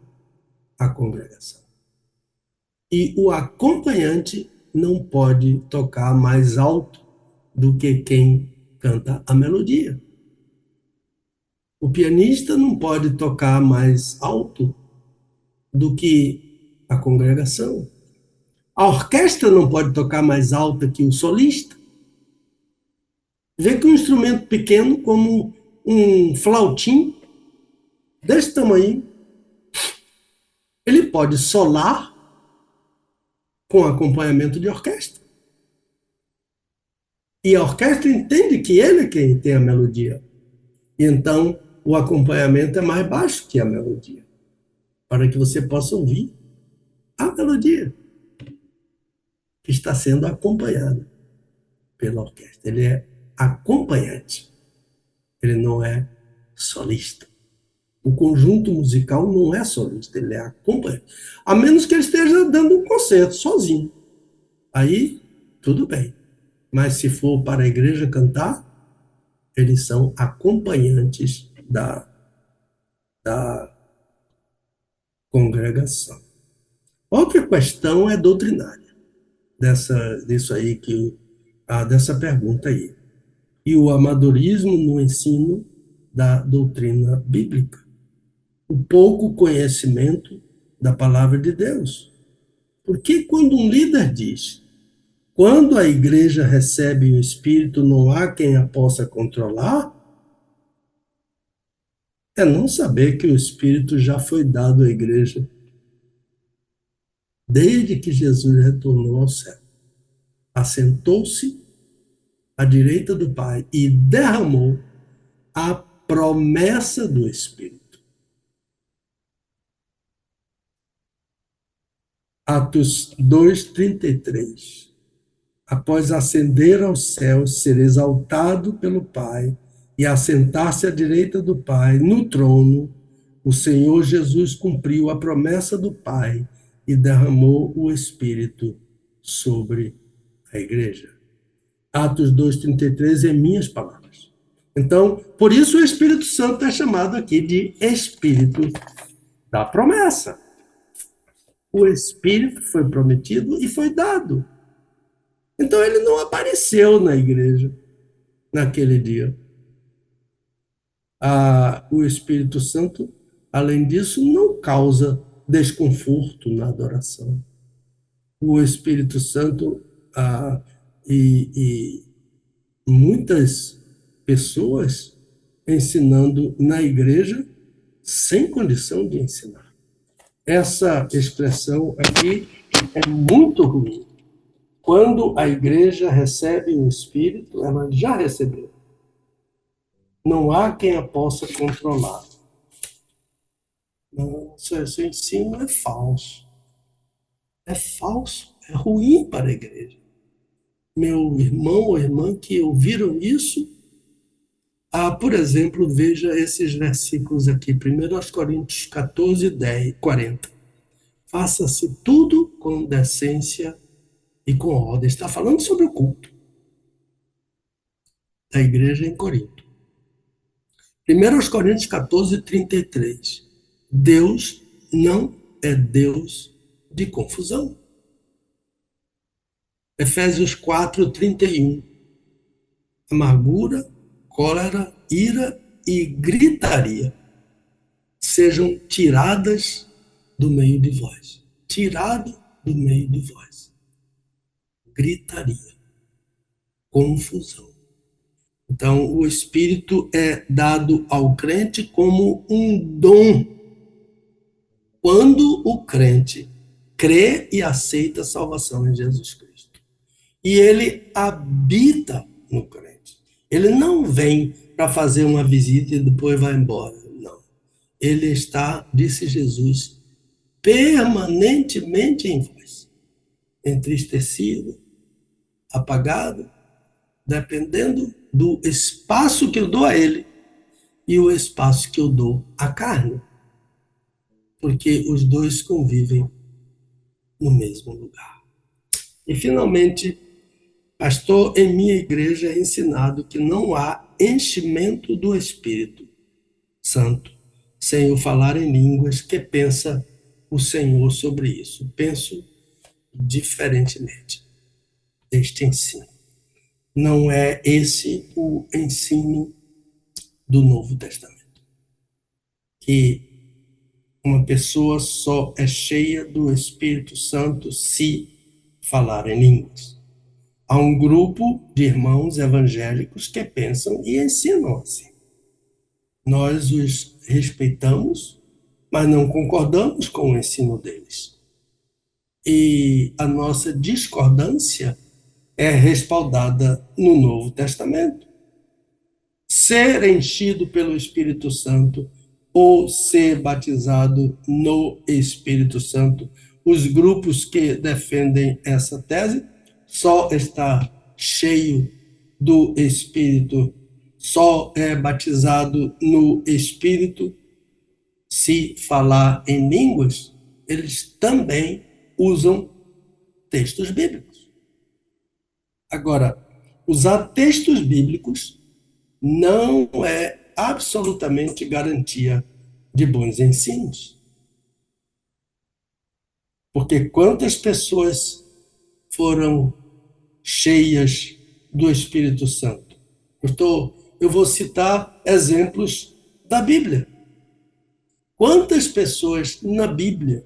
a congregação. E o acompanhante não pode tocar mais alto do que quem canta a melodia. O pianista não pode tocar mais alto do que a congregação. A orquestra não pode tocar mais alta que o solista. Vê que um instrumento pequeno, como um flautim, desse tamanho, ele pode solar com acompanhamento de orquestra. E a orquestra entende que ele é quem tem a melodia. E então o acompanhamento é mais baixo que a melodia, para que você possa ouvir a melodia que está sendo acompanhada pela orquestra. Ele é acompanhante, ele não é solista. O conjunto musical não é solista, ele é acompanhante. A menos que ele esteja dando um concerto sozinho. Aí, tudo bem. Mas se for para a igreja cantar, eles são acompanhantes da congregação. Outra questão é doutrinária, dessa pergunta aí. E o amadorismo no ensino da doutrina bíblica. O pouco conhecimento da palavra de Deus. Porque quando um líder diz, quando a igreja recebe o Espírito, não há quem a possa controlar, é não saber que o Espírito já foi dado à igreja desde que Jesus retornou ao céu. Assentou-se à direita do Pai e derramou a promessa do Espírito. Atos 2:33. Após ascender aos céus, ser exaltado pelo Pai e assentar-se à direita do Pai no trono, o Senhor Jesus cumpriu a promessa do Pai e derramou o Espírito sobre a igreja. Atos 2:33 é minhas palavras. Então, por isso o Espírito Santo é chamado aqui de Espírito da promessa. O Espírito foi prometido e foi dado. Então ele não apareceu na igreja naquele dia. O Espírito Santo, além disso, não causa desconforto na adoração. O Espírito Santo e muitas pessoas ensinando na igreja sem condição de ensinar. Essa expressão aqui é muito ruim. Quando a igreja recebe o Espírito, ela já recebeu. Não há quem a possa controlar. Não, seu ensino é falso. É falso, é ruim para a igreja. Meu irmão ou irmã que ouviram isso, por exemplo, veja esses versículos aqui, 1 Coríntios 14, 10, 40. Faça-se tudo com decência e com ordem. Está falando sobre o culto da igreja em Corinto. 1 Coríntios 14, 33. Deus não é Deus de confusão. Efésios 4, 31. Amargura, cólera, ira e gritaria sejam tiradas do meio de vós. Tirado do meio de vós. Gritaria, confusão. Então, o Espírito é dado ao crente como um dom. Quando o crente crê e aceita a salvação em Jesus Cristo. E ele habita no crente. Ele não vem para fazer uma visita e depois vai embora. Não. Ele está, disse Jesus, permanentemente em vós. Entristecido, apagado, dependendo do espaço que eu dou a ele e o espaço que eu dou à carne. Porque os dois convivem no mesmo lugar. E, finalmente, pastor, em minha igreja é ensinado que não há enchimento do Espírito Santo sem o falar em línguas. Que pensa o Senhor sobre isso? Penso diferentemente deste ensino. Não é esse o ensino do Novo Testamento. Que uma pessoa só é cheia do Espírito Santo se falar em línguas. Há um grupo de irmãos evangélicos que pensam e ensinam assim. Nós os respeitamos, mas não concordamos com o ensino deles. E a nossa discordância é respaldada no Novo Testamento. Ser enchido pelo Espírito Santo ou ser batizado no Espírito Santo. Os grupos que defendem essa tese só está cheio do Espírito, só é batizado no Espírito se falar em línguas. Eles também usam textos bíblicos. Agora, usar textos bíblicos não é absolutamente garantia de bons ensinos. Porque quantas pessoas foram cheias do Espírito Santo? Eu vou citar exemplos da Bíblia. Quantas pessoas na Bíblia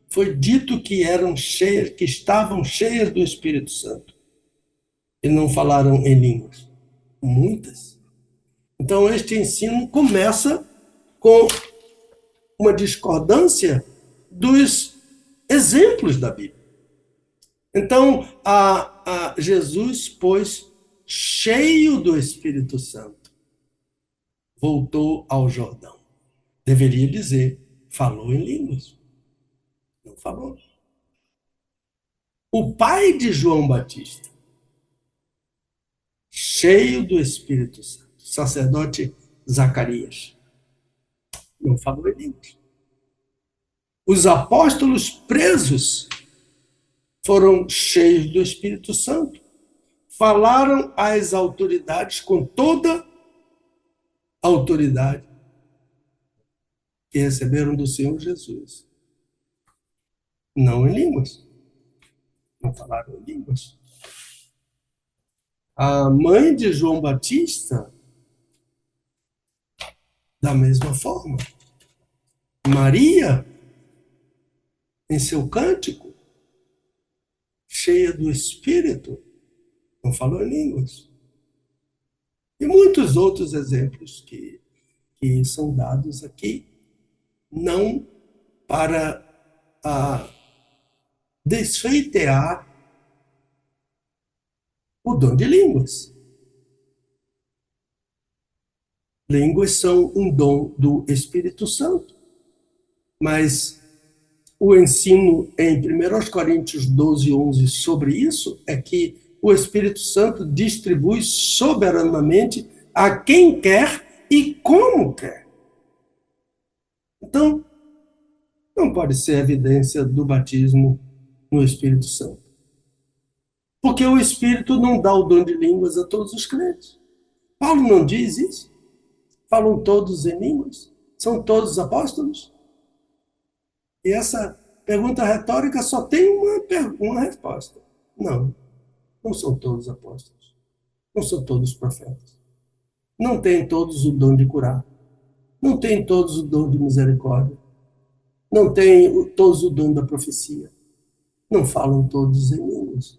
foi dito que eram cheias, que estavam cheias do Espírito Santo e não falaram em línguas? Muitas. Então, este ensino começa com uma discordância dos exemplos da Bíblia. Então, Jesus, pois, cheio do Espírito Santo, voltou ao Jordão. Deveria dizer, falou em línguas. Não falou. O pai de João Batista, cheio do Espírito Santo, sacerdote Zacarias, não falou em línguas. Os apóstolos presos foram cheios do Espírito Santo, falaram às autoridades com toda a autoridade que receberam do Senhor Jesus. Não em línguas. Não falaram em línguas. A mãe de João Batista, da mesma forma. Maria, em seu cântico, cheia do Espírito, não falou em línguas. E muitos outros exemplos que são dados aqui, não para desfeitear o dom de línguas. Línguas são um dom do Espírito Santo, mas o ensino em 1 Coríntios 12, 11 sobre isso é que o Espírito Santo distribui soberanamente a quem quer e como quer. Então, não pode ser evidência do batismo no Espírito Santo. Porque o Espírito não dá o dom de línguas a todos os crentes. Paulo não diz isso. Falam todos em línguas? São todos apóstolos? E essa pergunta retórica só tem uma resposta. Não, não são todos apóstolos. Não são todos profetas. Não têm todos o dom de curar. Não têm todos o dom de misericórdia. Não têm todos o dom da profecia. Não falam todos em línguas.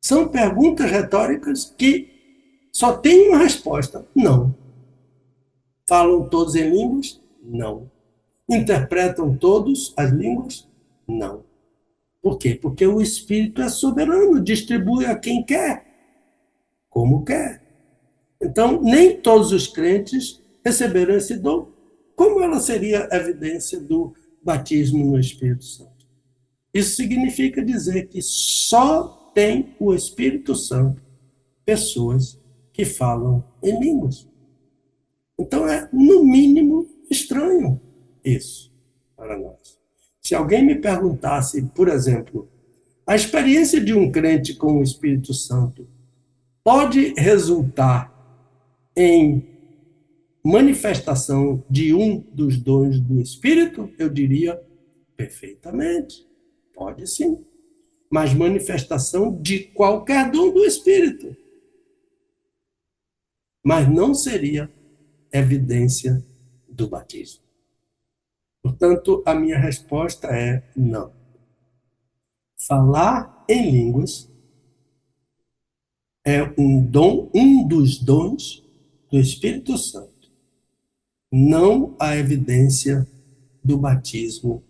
São perguntas retóricas que só têm uma resposta. Não. Falam todos em línguas? Não. Interpretam todos as línguas? Não. Por quê? Porque o Espírito é soberano, distribui a quem quer, como quer. Então, nem todos os crentes receberam esse dom. Como ela seria evidência do batismo no Espírito Santo? Isso significa dizer que só tem o Espírito Santo pessoas que falam em línguas. Então é, no mínimo, estranho isso para nós. Se alguém me perguntasse, por exemplo, a experiência de um crente com o Espírito Santo pode resultar em manifestação de um dos dons do Espírito? Eu diria perfeitamente. Pode sim. Mas manifestação de qualquer dom do Espírito. Mas não seria evidência do batismo. Portanto, a minha resposta é não. Falar em línguas é um dos dons do Espírito Santo, não a evidência do batismo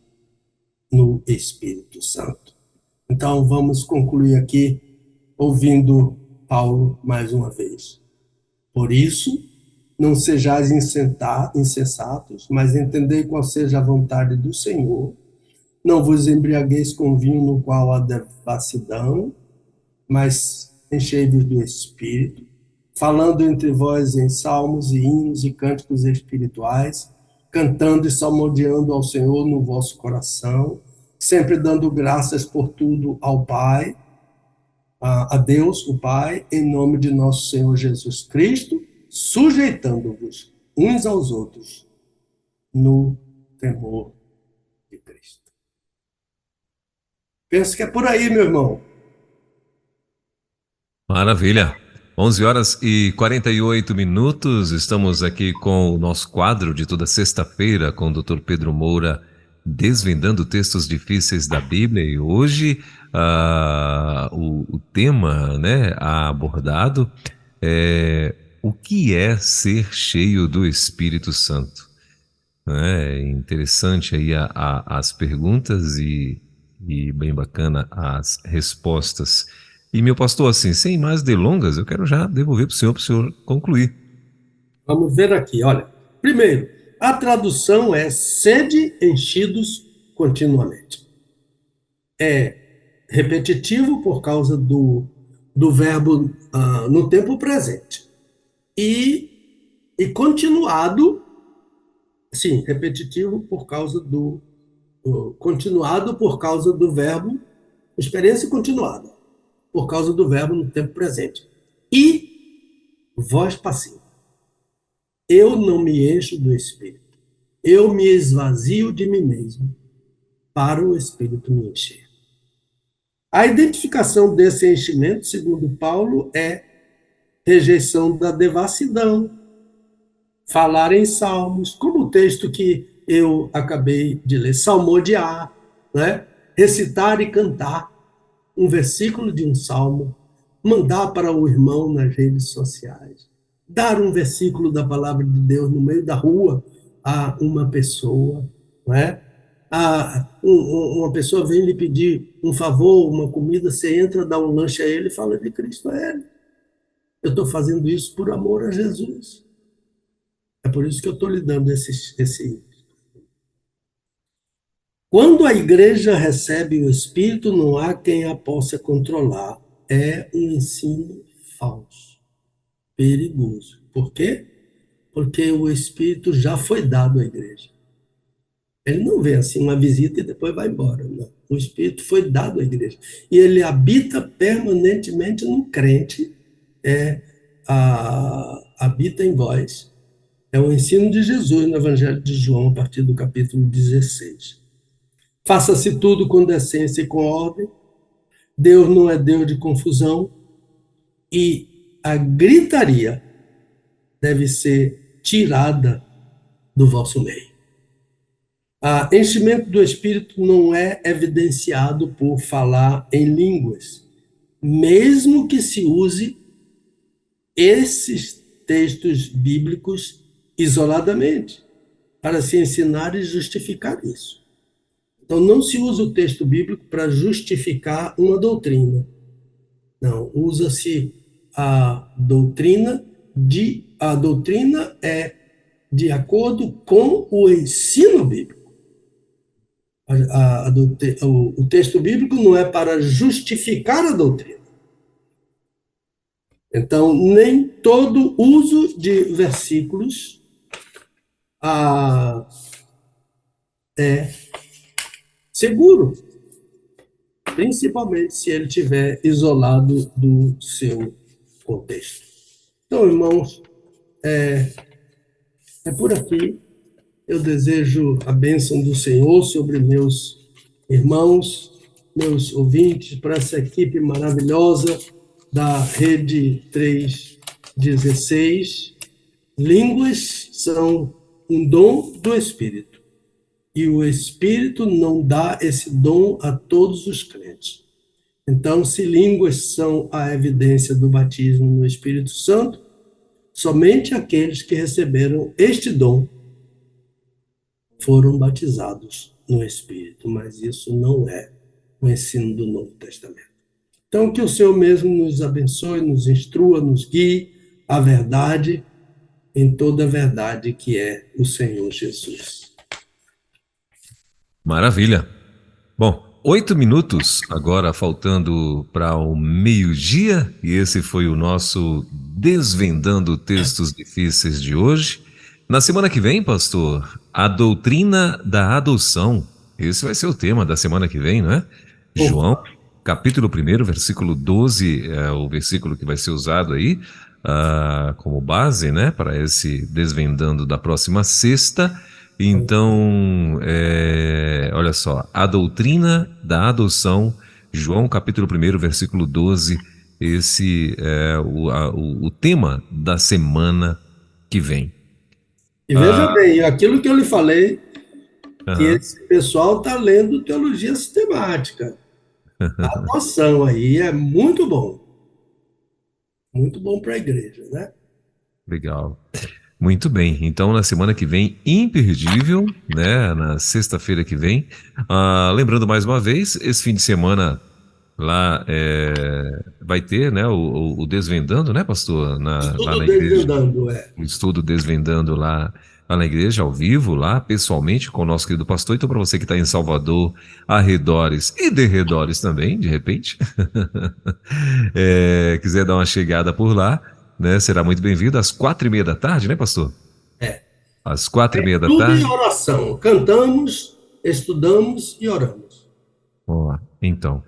no Espírito Santo. Então, vamos concluir aqui ouvindo Paulo mais uma vez. Por isso, não sejais insensatos, mas entendei qual seja a vontade do Senhor. Não vos embriagueis com vinho no qual há devassidão, mas enchei-vos do Espírito, falando entre vós em salmos e hinos e cânticos espirituais, cantando e salmodiando ao Senhor no vosso coração, sempre dando graças por tudo ao Pai, a Deus, o Pai, em nome de nosso Senhor Jesus Cristo, sujeitando-vos uns aos outros no temor de Cristo. Penso que é por aí, meu irmão. Maravilha. 11 horas e 48 minutos. Estamos aqui com o nosso quadro de toda sexta-feira com o Dr. Pedro Moura, desvendando textos difíceis da Bíblia. E hoje o tema, né, abordado é o que é ser cheio do Espírito Santo. É interessante aí as perguntas e bem bacana as respostas. E meu pastor, assim, sem mais delongas, eu quero já devolver para o senhor concluir. Vamos ver aqui, olha. Primeiro, a tradução é sede enchidos continuamente. É repetitivo por causa do verbo no tempo presente. E continuado, sim, repetitivo por causa continuado por causa do verbo, experiência continuada, por causa do verbo no tempo presente. E voz passiva. Eu não me encho do Espírito. Eu me esvazio de mim mesmo para o Espírito me encher. A identificação desse enchimento, segundo Paulo, é rejeição da devassidão, falar em salmos, como o texto que eu acabei de ler, salmodiar, né? Recitar e cantar um versículo de um salmo, mandar para o irmão nas redes sociais, dar um versículo da palavra de Deus no meio da rua a uma pessoa, né? Uma pessoa vem lhe pedir um favor, uma comida, você entra, dá um lanche a ele e fala de Cristo a ele. Eu estou fazendo isso por amor a Jesus. É por isso que eu estou lhe dando esse. Quando a igreja recebe o Espírito, não há quem a possa controlar. É um ensino falso, perigoso. Por quê? Porque o Espírito já foi dado à igreja. Ele não vem assim uma visita e depois vai embora. Não. O Espírito foi dado à igreja. E ele habita permanentemente no crente, habita em vós. É o ensino de Jesus no Evangelho de João, a partir do capítulo 16. Faça-se tudo com decência e com ordem. Deus não é Deus de confusão. E a gritaria deve ser tirada do vosso meio. O enchimento do Espírito não é evidenciado por falar em línguas, mesmo que se use esses textos bíblicos isoladamente, para se ensinar e justificar isso. Então, não se usa o texto bíblico para justificar uma doutrina. Não, usa-se a doutrina é de acordo com o ensino bíblico. O texto bíblico não é para justificar a doutrina. Então, nem todo uso de versículos é seguro, principalmente se ele estiver isolado do seu contexto. Então, irmãos, é por aqui. Eu desejo a bênção do Senhor sobre meus irmãos, meus ouvintes, para essa equipe maravilhosa da Rede 316. Línguas são um dom do Espírito. E o Espírito não dá esse dom a todos os crentes. Então, se línguas são a evidência do batismo no Espírito Santo, somente aqueles que receberam este dom foram batizados no Espírito, mas isso não é o ensino do Novo Testamento. Então, que o Senhor mesmo nos abençoe, nos instrua, nos guie à verdade, em toda a verdade que é o Senhor Jesus. Maravilha. Bom, 8 minutos agora faltando para o meio-dia, e esse foi o nosso Desvendando Textos Difíceis de hoje. Na semana que vem, pastor, a doutrina da adoção. Esse vai ser o tema da semana que vem, não é? João, capítulo 1, versículo 12, é o versículo que vai ser usado aí como base, né, para esse Desvendando da próxima sexta. Então, olha só, a doutrina da adoção, João, capítulo 1, versículo 12, esse é o tema da semana que vem. E veja bem, aquilo que eu lhe falei, que esse pessoal está lendo teologia sistemática. A adoção aí é muito bom. Muito bom para a igreja, né? Legal. Muito bem. Então, na semana que vem, imperdível, né? Na sexta-feira que vem. Lembrando mais uma vez, esse fim de semana lá vai ter, né? O Desvendando, né, pastor? Lá na igreja. Desvendando, O estudo Desvendando lá lá na igreja, ao vivo, lá, pessoalmente, com o nosso querido pastor. Então, para você que está em Salvador, arredores e derredores também, de repente, quiser dar uma chegada por lá, né, será muito bem-vindo às 4h30 da tarde, né, pastor? Às 4h30 da Tudo em tarde. oração. Cantamos, estudamos e oramos. Ó, então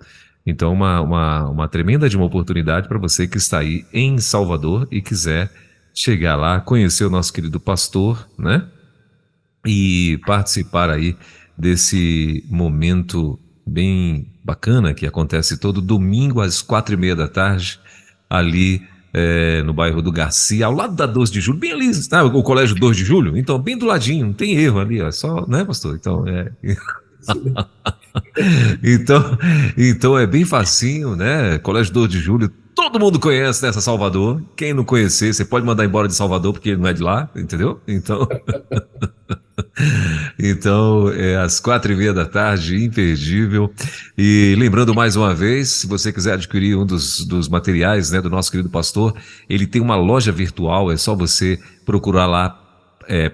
uma tremenda de uma oportunidade para você que está aí em Salvador e quiser chegar lá, conhecer o nosso querido pastor, né? E participar aí desse momento bem bacana que acontece todo domingo às 4h30 da tarde, ali no bairro do Garcia, ao lado da 12 de julho, bem ali, sabe, o Colégio 2 de Julho, então bem do ladinho, não tem erro ali, ó, só, né, pastor? Então, então é bem facinho, né? Colégio 2 de Julho, todo mundo conhece nessa Salvador. Quem não conhecer, você pode mandar embora de Salvador porque ele não é de lá, entendeu? Então é às 4h30 da tarde, imperdível. E lembrando mais uma vez, se você quiser adquirir um dos materiais, né, do nosso querido pastor, ele tem uma loja virtual, é só você procurar lá,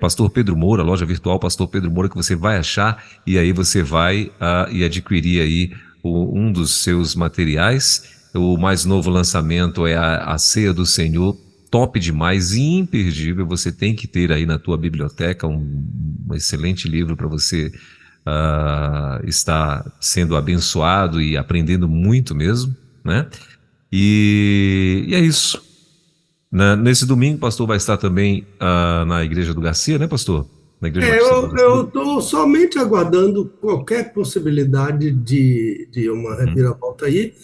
Pastor Pedro Moura, loja virtual Pastor Pedro Moura, que você vai achar, e aí você vai e adquirir aí um dos seus materiais. O mais novo lançamento é a Ceia do Senhor, top demais, imperdível. Você tem que ter aí na tua biblioteca um excelente livro para você estar sendo abençoado e aprendendo muito mesmo, né? E é isso. Nesse domingo, o pastor vai estar também na Igreja do Garcia, né, pastor? Na Igreja Batista do Garcia. Eu estou somente aguardando qualquer possibilidade de uma reviravolta aí,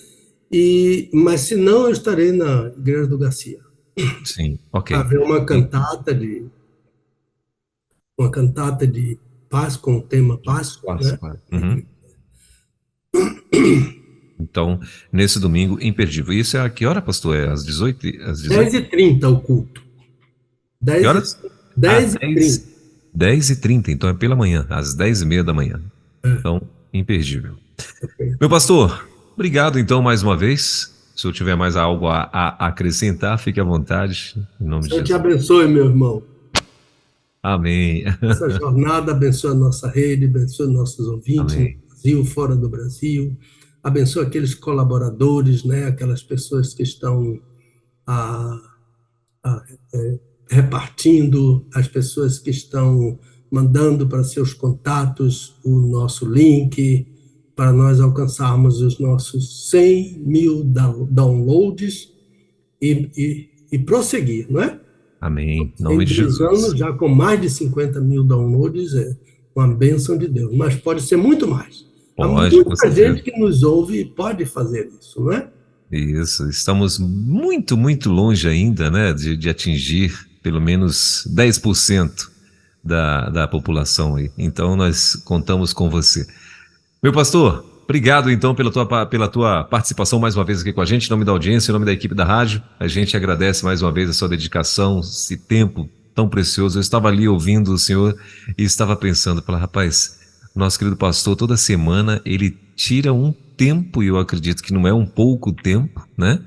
mas se não, eu estarei na Igreja do Garcia. Sim, ok. Haver uma cantata de paz com o tema Páscoa, né? Uhum. Então, nesse domingo, imperdível. Isso é a que hora, pastor? É às 18? 10h30 o culto. Que horas? 10h30. 10h30, então é pela manhã, às 10h30 da manhã. Então, imperdível. Okay. Meu pastor, obrigado então mais uma vez. Se eu tiver mais algo a acrescentar, fique à vontade. Em nome de Jesus. Deus te abençoe, meu irmão. Amém. Essa jornada abençoa a nossa rede, abençoa nossos ouvintes. Amém. No Brasil, fora do Brasil. Abençoa aqueles colaboradores, né? Aquelas pessoas que estão repartindo, as pessoas que estão mandando para seus contatos o nosso link, para nós alcançarmos os nossos 100 mil downloads e prosseguir, não é? Amém. Em nome de Jesus. Em 2 anos, já com mais de 50 mil downloads, é uma bênção de Deus, mas pode ser muito mais. Há muita gente que nos ouve e pode fazer isso, não é? Isso, estamos muito, muito longe ainda, né, de atingir pelo menos 10% da população aí. Então, nós contamos com você. Meu pastor, obrigado então pela tua participação mais uma vez aqui com a gente, em nome da audiência, em nome da equipe da rádio. A gente agradece mais uma vez a sua dedicação, esse tempo tão precioso. Eu estava ali ouvindo o senhor e estava pensando, rapaz, nosso querido pastor, toda semana ele tira um tempo, e eu acredito que não é um pouco tempo, né?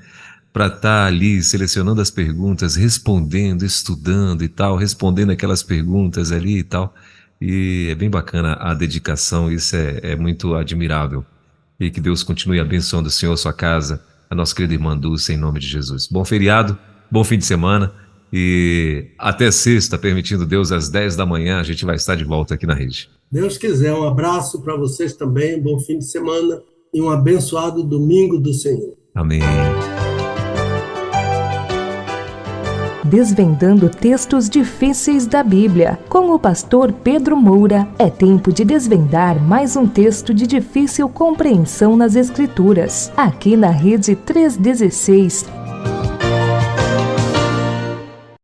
Para estar ali selecionando as perguntas, respondendo, estudando e tal, respondendo aquelas perguntas ali e tal. E é bem bacana a dedicação, isso é muito admirável. E que Deus continue abençoando o senhor, a sua casa, a nossa querida irmã Dulce, em nome de Jesus. Bom feriado, bom fim de semana e até sexta, permitindo Deus, às 10 da manhã, a gente vai estar de volta aqui na rede. Deus quiser, um abraço para vocês também, bom fim de semana e um abençoado domingo do Senhor. Amém. Desvendando textos difíceis da Bíblia. Com o pastor Pedro Moura, é tempo de desvendar mais um texto de difícil compreensão nas Escrituras. Aqui na Rede 316.